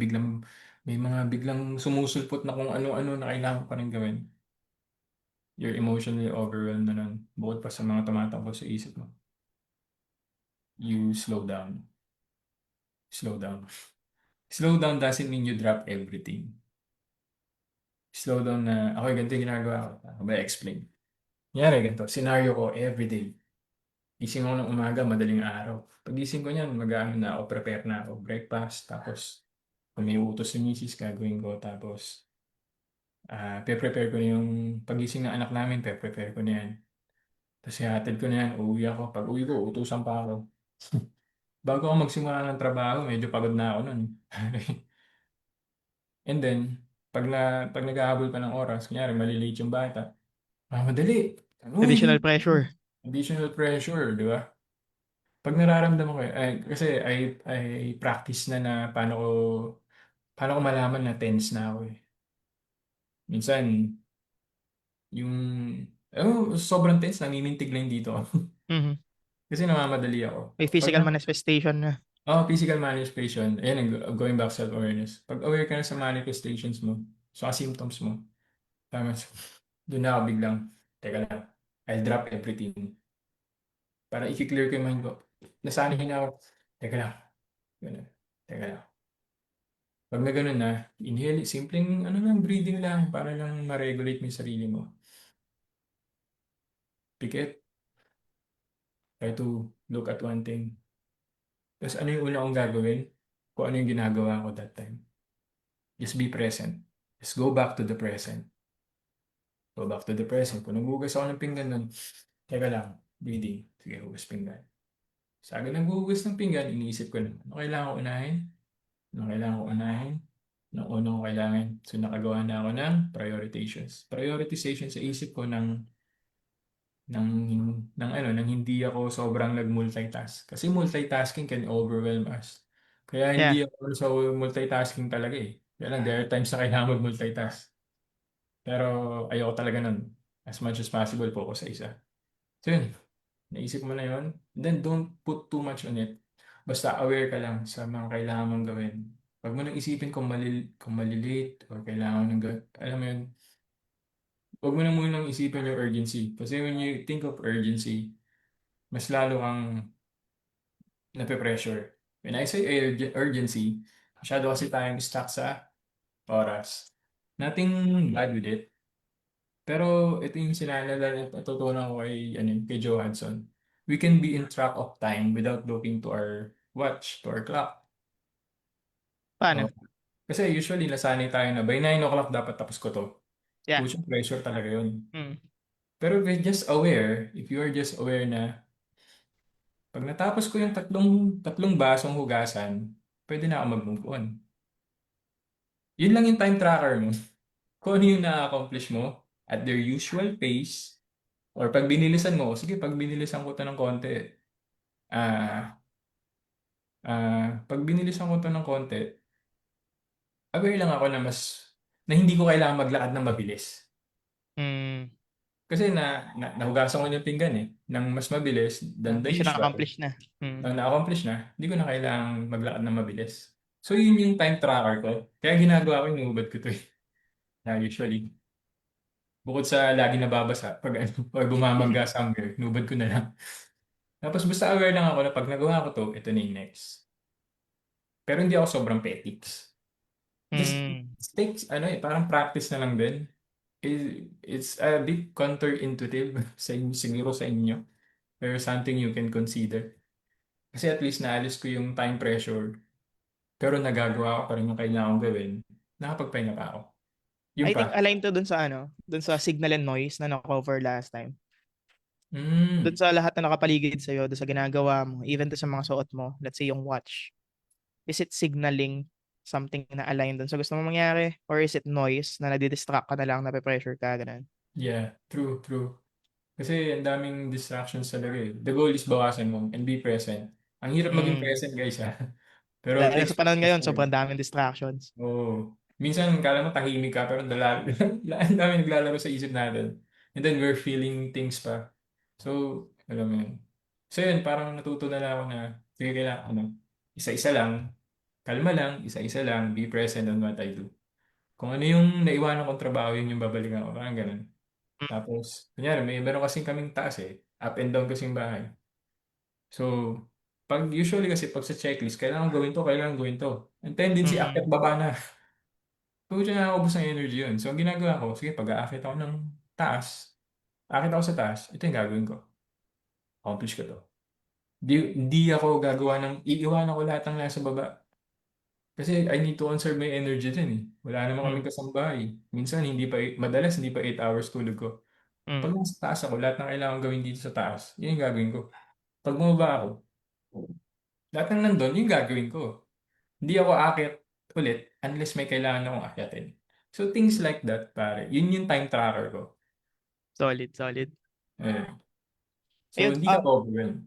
mga biglang sumusulpot na kung ano-ano na kailangan pa rin gawin. You're emotionally overwhelmed na nun. Bukod pa sa mga tumatakbo sa isip mo. You slow down. Slow down. Slow down doesn't mean you drop everything. Slow down na, okay, ganito yung ginagawa ko. Ako ba explain? Nangyari ganito, scenario ko everyday. Gising ako ng umaga, madaling araw. Pagising ko niyan, mag-aano na ako, prepare na ako, breakfast, tapos kung may utos si misis, gagawin ko, tapos pe-prepare ko na yung pagising ng anak namin, pe-prepare ko na yan. Tapos ihatid ko na yan, uuwi ako. Pag uwi ko, utusan pa ako. Bago ako magsimula ng trabaho, medyo pagod na ako nun. And then, pag naghahabol pa ng oras, kunyari malilate yung bata, madali. Additional Uy, pressure. additional pressure, di ba? Pag nararamdaman ko, kasi I practice na paano ko malaman na tense na ako eh. Minsan, yung, sobrang tense, namimintig lang dito. Mhm. Kasi namamadali ako. May Pag physical manifestation na. physical manifestation, ayan, going back self-awareness. Pag aware ka na sa manifestations mo, sa symptoms mo, tama, doon na ako biglang, teka lang, I'll drop everything. Para i-clear ko yung mind ko. Nasanay na ako, teka lang, ganun, teka lang. Pag na ganun na, inhale, simpleng ano lang, breathing lang, para lang ma-regulate mo yung sarili mo. Pikit, try to look at one thing. Tapos ano yung una kong gagawin? Kung ano yung ginagawa ko that time. Just be present. Just go back to the present. Go back to the present. Kung naghugas ako ng pinggan nun, teka lang, breathing. Sige, hugas pinggan. Sa akin naghuhugas ng pinggan, iniisip ko na, ano kailangan ko unahin? Ano kailangan ko unahin? Ano unang ko kailangan? So nakagawa na ako ng prioritizations. Prioritization sa isip ko ng, ng hindi ako sobrang nag-multitask. Kasi multitasking can overwhelm us. Kaya Yeah. hindi ako sa multitasking talaga eh. Kaya lang, there are times na kailangan mag-multitask. Pero ayoko talaga nun. As much as possible, focus sa isa. So yun, naisip mo na yun. Then don't put too much on it. Basta aware ka lang sa mga kailangan mong gawin. Huwag mo nang isipin kung malilate or kailangan ng gawin. Alam mo yun, huwag mo na munang isipin yung urgency. Kasi when you think of urgency, mas lalo kang nape-pressure. When I say urgency, masyado kasi tayong stuck sa oras. Nothing bad with it. Pero ito yung sinalala at natutunan ko kay Joe Hudson. We can be in track of time without looking to our watch, to our clock. Paano? Oh. Kasi usually nasanay tayo na by 9 o'clock dapat tapos ko to. Yeah. Pushing pressure talaga yun. Mm. Pero if you're just aware, if you are just aware na pag natapos ko yung tatlong basong hugasan, pwede na ako mag-move on. Yun lang yung time tracker mo. Kung ano yung na-accomplish mo at their usual pace, or pag binilisan mo, sige, pag binilisan ko to ng konti, ah, pag binilisan ko to ng konti, aware lang ako na hindi ko kailangan maglakad ng mabilis. Mm. Kasi nahugasan ko yung pinggan ng mas mabilis than the Hindi siya usual. na-accomplish na. Na-accomplish na, hindi ko na kailangang maglakad ng mabilis. So, yun yung time tracker ko. Kaya ginagawa ko, inuubad ko to eh. Usually. Bukod sa lagi nababasa, pag or bumamangga somewhere, inubad ko na lang. Tapos basta aware lang ako na pag nagawa ko to, ito na yung next. Pero hindi ako sobrang petics. Just Mm. it takes, parang practice na lang din. It's a bit counterintuitive siguro sa inyo. Pero something you can consider. Kasi at least naalis ko yung time pressure. Pero nagagawa ko pa rin yung kailangan kong gawin. Nakapagpahinga pa ako. Yun I think pa. aligned to dun sa signal and noise na na-cover last time. Mm. Dun sa lahat na nakapaligid sa'yo, dun sa ginagawa mo, even to sa mga suot mo, let's say yung watch. Is it signaling something na aligned dun sa gusto mo mangyari? Or is it noise na nadidistract ka na lang, nape-pressure ka, ganun? Yeah, true. Kasi ang daming distractions talaga eh. The goal is bawasan mo and be present. Ang hirap maging present guys ha. Pero it Lalo takes sa panahon ngayon, practice talaga. sobrang daming distractions. Oo. Minsan kala mo tahimik ka pero ang dami naglalaro sa isip natin. And then we're feeling things pa. So, alam mo yun. So yun, parang natuto na lang ako na sige kailangan, isa-isa lang, kalma lang, isa-isa lang, be present on what I do. Kung ano yung naiwanan kong trabaho, yun yung babalikan ko. Parang ganun. Tapos, kunyari, meron kasing kaming taas eh. Up and down kasing bahay. So, usually kasi pag sa checklist, kailangan gawin to. Ang tendency, akyat baba na. So, dyan nakakubos ng energy yun. So, ang ginagawa ko, sige, pag aakit ako ng taas, aakit ako sa taas, ito yung gagawin ko. accomplish ko to. Hindi ako gagawa iiwanan ko lahat ng nasa baba. Kasi I need to conserve my energy din eh. Wala naman Mm. kaming kasambahay. Minsan, madalas hindi pa 8 hours tulog ko. Mm. Pag nasa taas ako, lahat ng kailangan gawin dito sa taas, yun yung gagawin ko. Pag bumaba ako, lahat ng nandun, yun yung gagawin ko. Hindi ako aakyat ulit unless may kailangan akong akyatin. So, things like that, pare. Yun yung time tracker ko. Solid, solid. Eh. So, Ayun, hindi ka overwhelmed.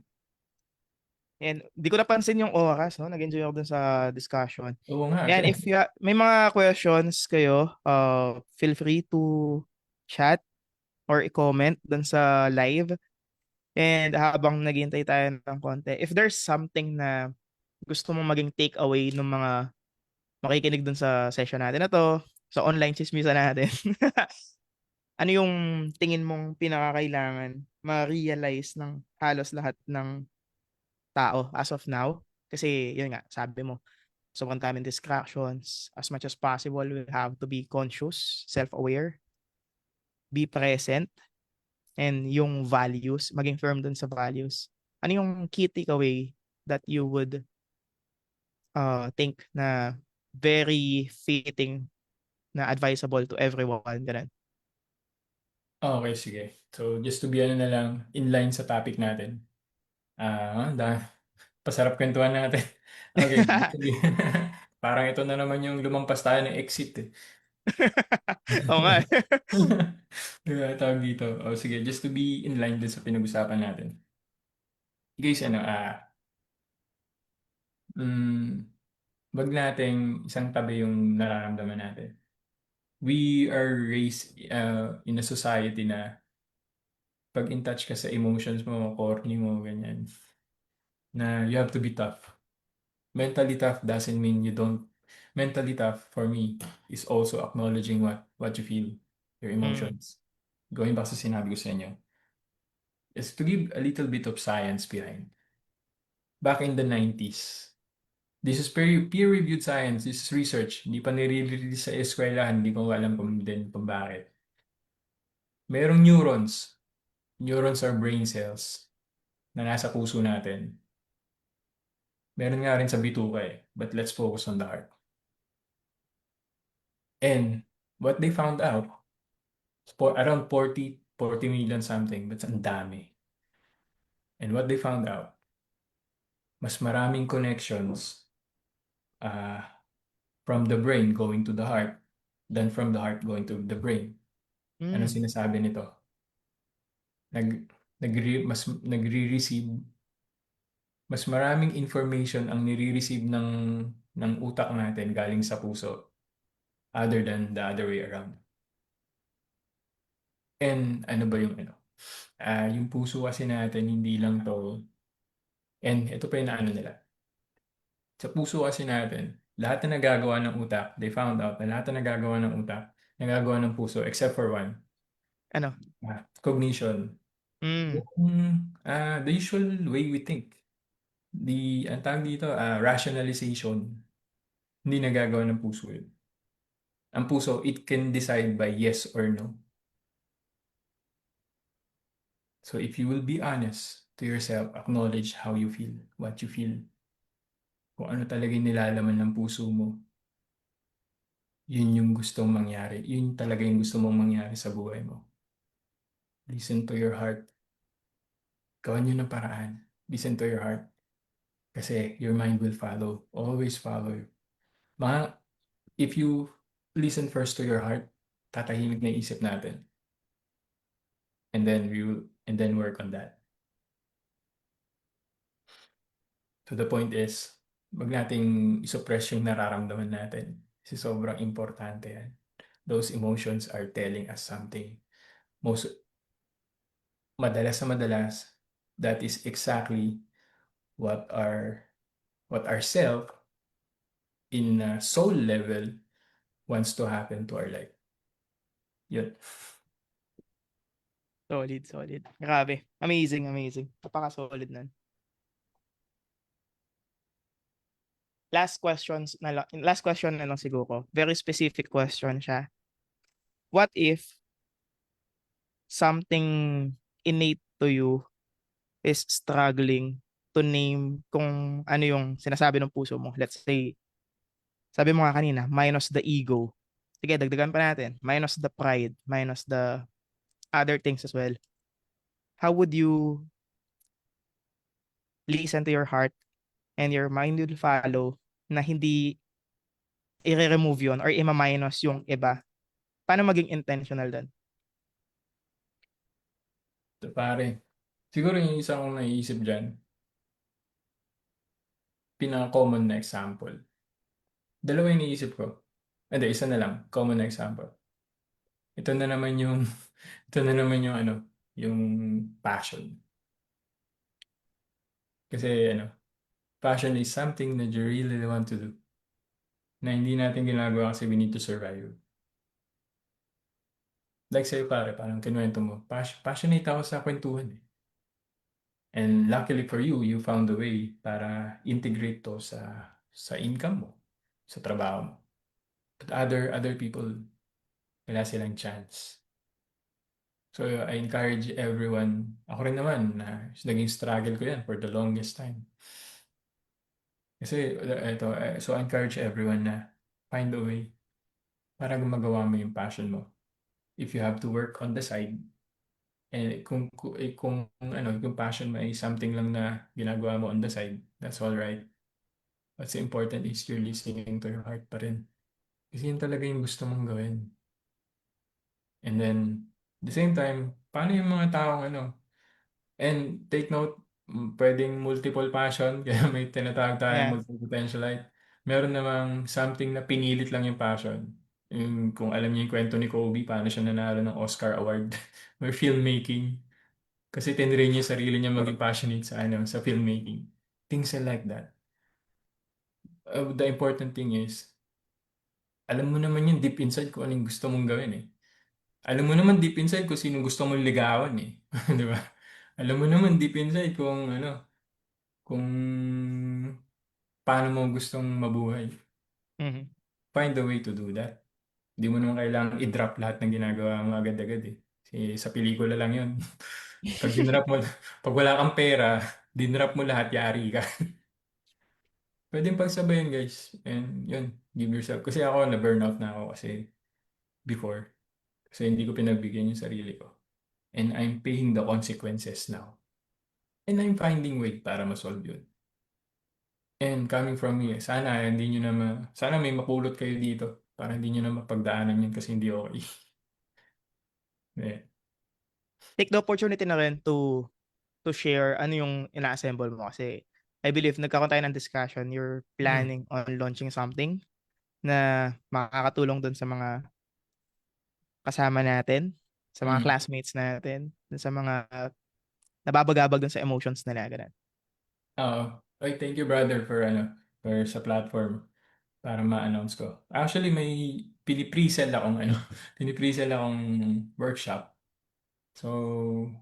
and di ko napansin yung oras, no? Nag-enjoy ako dun sa discussion. Oo nga. Yan, if may mga questions kayo, feel free to chat or i-comment dun sa live. And habang naghihintay tayo ng konti, if there's something na gusto mong maging takeaway ng mga makikinig dun sa session natin na to, sa online chismisa natin, ano yung tingin mong pinakakailangan ma-realize ng halos lahat ng tao as of now? Kasi yun nga, sabi mo, sobrang daming distractions. As much as possible, we have to be conscious, self-aware, be present, and yung values, maging firm dun sa values. Ano yung key takeaway that you would think na very fitting na advisable to everyone? Ganun. Okay, sige. So, just to be na lang, in line sa topic natin. Pasarap kwentuhan natin. Okay. Parang ito na naman yung lumampas tayo ng exit eh. Oo nga. Diba, tawag dito. O sige, just to be in line din sa pinag-usapan natin. Guys, wag nating isang tabi yung nararamdaman natin. We are raised in a society na pag in touch ka sa emotions mo, corny mo, ganyan, na you have to be tough. Mentally tough doesn't mean you don't. Mentally tough for me is also acknowledging what you feel, your emotions. Going back sa sinabi ko sa inyo, is to give a little bit of science behind. Back in the 90s, this is peer-reviewed science, this is research. Hindi pa nire-release sa eskwelahan, hindi ko alam kung bakit. Merong neurons. Neurons are brain cells na nasa puso natin. Meron nga rin sa bituka eh, but let's focus on the heart. And what they found out, around 40 million something, that's ang dami. And what they found out, mas maraming connections from the brain going to the heart than from the heart going to the brain. Anong sinasabi nito? Nagre-receive, mas maraming information ang nire-receive ng utak natin galing sa puso other than the other way around. And ano ba yung yung puso kasi natin hindi lang to, and ito pa yung naano nila. Sa puso kasi natin, lahat na nagagawa ng utak, they found out na lahat na nagagawa ng utak, nagagawa ng puso except for one. Ano? Cognition. The usual way we think. Ang tawag dito, rationalization. Hindi nagagawa ng puso yun. Ang puso, it can decide by yes or no. So if you will be honest to yourself, acknowledge how you feel, what you feel, kung ano talaga yung nilalaman ng puso mo, yun yung gustong mangyari. Yun talaga yung gusto mong mangyari sa buhay mo. Listen to your heart. Gawan nyo ng paraan. Listen to your heart. Kasi your mind will follow. Always follow. If you listen first to your heart, tatahimik na isip natin. And then work on that. So the point is, wag nating isuppress yung nararamdaman natin. Kasi sobrang importante yan. Those emotions are telling us something. Madalas na madalas, that is exactly what our self in soul level wants to happen to our life. Yun. Solid. Grabe. Amazing. Napaka-solid nun. Last question na lang siguro. Very specific question siya. What if something innate to you is struggling to name kung ano yung sinasabi ng puso mo. Let's say, sabi mo nga kanina, minus the ego. Sige, dagdagan pa natin. Minus the pride, minus the other things as well. How would you listen to your heart and your mind will follow na hindi i-remove yun or i-minus yung iba? Paano maging intentional doon? So, pare, siguro yung isang kong naiisip dyan, pinaka-common na example. Dalawa yung iniisip ko. Hindi, isa na lang. Common na example. Ito na naman yung, ito na naman yung ano, yung passion. Kasi ano, passion is something that you really want to do. Na hindi natin ginagawa kasi we need to survive. Like sa'yo pare, parang kinuwento mo, passionate ako sa kwentuhan eh. And luckily for you, you found a way para integrate to sa income mo, sa trabaho mo. But other people, wala silang chance. So I encourage everyone, ako rin naman, na naging struggle ko yan for the longest time. Kasi ito, so I encourage everyone na find a way para magawa mo yung passion mo. If you have to work on the side, kung ano, yung passion mo ay something lang na ginagawa mo on the side, that's all right. What's important is you're listening to your heart pa rin. Kasi yun talaga yung gusto mong gawin. And then, at the same time, paano yung mga taong ano, and take note, pwedeng multiple passion, kaya may tinatawag tayong Yeah. multi-potentialite. Meron namang something na pinilit lang yung passion. Yung, kung alam niyo yung kwento ni Kobe, paano siya nanalo ng Oscar Award for filmmaking. Kasi tinrain niya yung sarili niya maging passionate sa ano, sa filmmaking. Things like that. The important thing is, alam mo naman yung deep inside kung anong gusto mong gawin eh. Alam mo naman deep inside kung sino gusto mong ligawan eh. Di ba? Alam mo naman deep inside kung ano, kung paano mo gustong mabuhay. Mhm. Find a way to do that. Hindi mo naman kailangang i-drop lahat ng ginagawa mo agad-agad eh. Kasi sa pelikula lang yun. Pag dinrop mo, pag wala kang pera, dinrop mo lahat, yari ka. Pwedeng pagsabayan guys. And yun, give yourself. Kasi ako, na-burnout na ako kasi before. Kasi hindi ko pinagbigyan yung sarili ko. And I'm paying the consequences now. And I'm finding way para ma-solve yun. And coming from me, sana hindi nyo na sana may mapulot kayo dito para hindi nyo na mapagdaanan yun kasi hindi okay. Yeah. Take the opportunity na rin to share ano yung ina-assemble mo kasi I believe nagkakaroon tayo ng discussion, you're planning on launching something na makakatulong dun sa mga kasama natin, sa mga Mm. classmates natin, dun sa mga nababagabag dun sa emotions nila, ganun. Oo. Ay, thank you brother for for sa platform para ma-announce ko. Actually, may pini-presell akong pini-presell akong workshop. So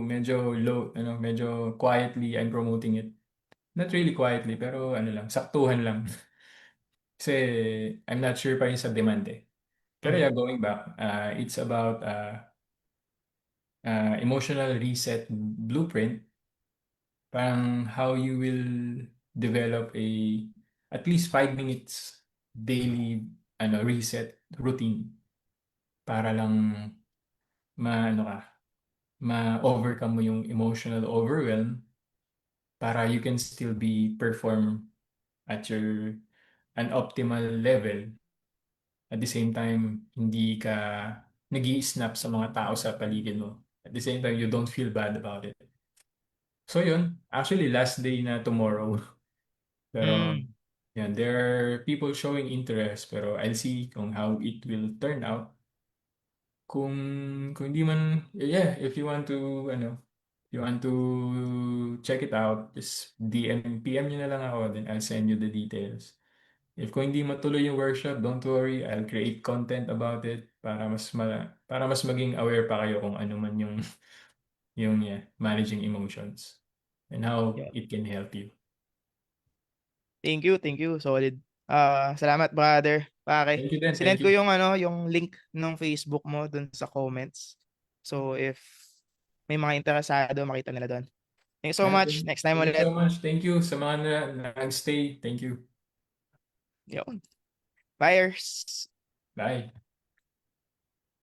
medyo low, medyo quietly I'm promoting it. Not really quietly, pero lang, saktuhan lang. Kasi I'm not sure pa yung sa demand eh. Pero Mhm. yeah, going back, it's about emotional reset blueprint. Parang how you will develop at least 5 minutes daily reset routine para lang ma-overcome mo yung emotional overwhelm para you can still be perform at an optimal level. At the same time, hindi ka nag-i-snap sa mga tao sa paligid mo. At the same time, you don't feel bad about it. So yun, actually last day na tomorrow. Pero Mm. yan, there are people showing interest pero I'll see kung how it will turn out. Kung hindi man, yeah, if you want to, you want to check it out, just PM nyo na lang ako, then I'll send you the details. If kung hindi matuloy yung workshop, don't worry, I'll create content about it para mas maging aware pa kayo kung ano man yung managing emotions and how Yeah. it can help you. Thank you. Solid. Salamat brother. Pare. Thank you din, thank Sinend ko you. yung link ng Facebook mo dun sa comments. So if may mga interesado, makita nila doon. Thank you so much. Next time Thank you ulit. so much. Thank you sa mga nag-stay. Thank you. Yun. Buyers. Bye.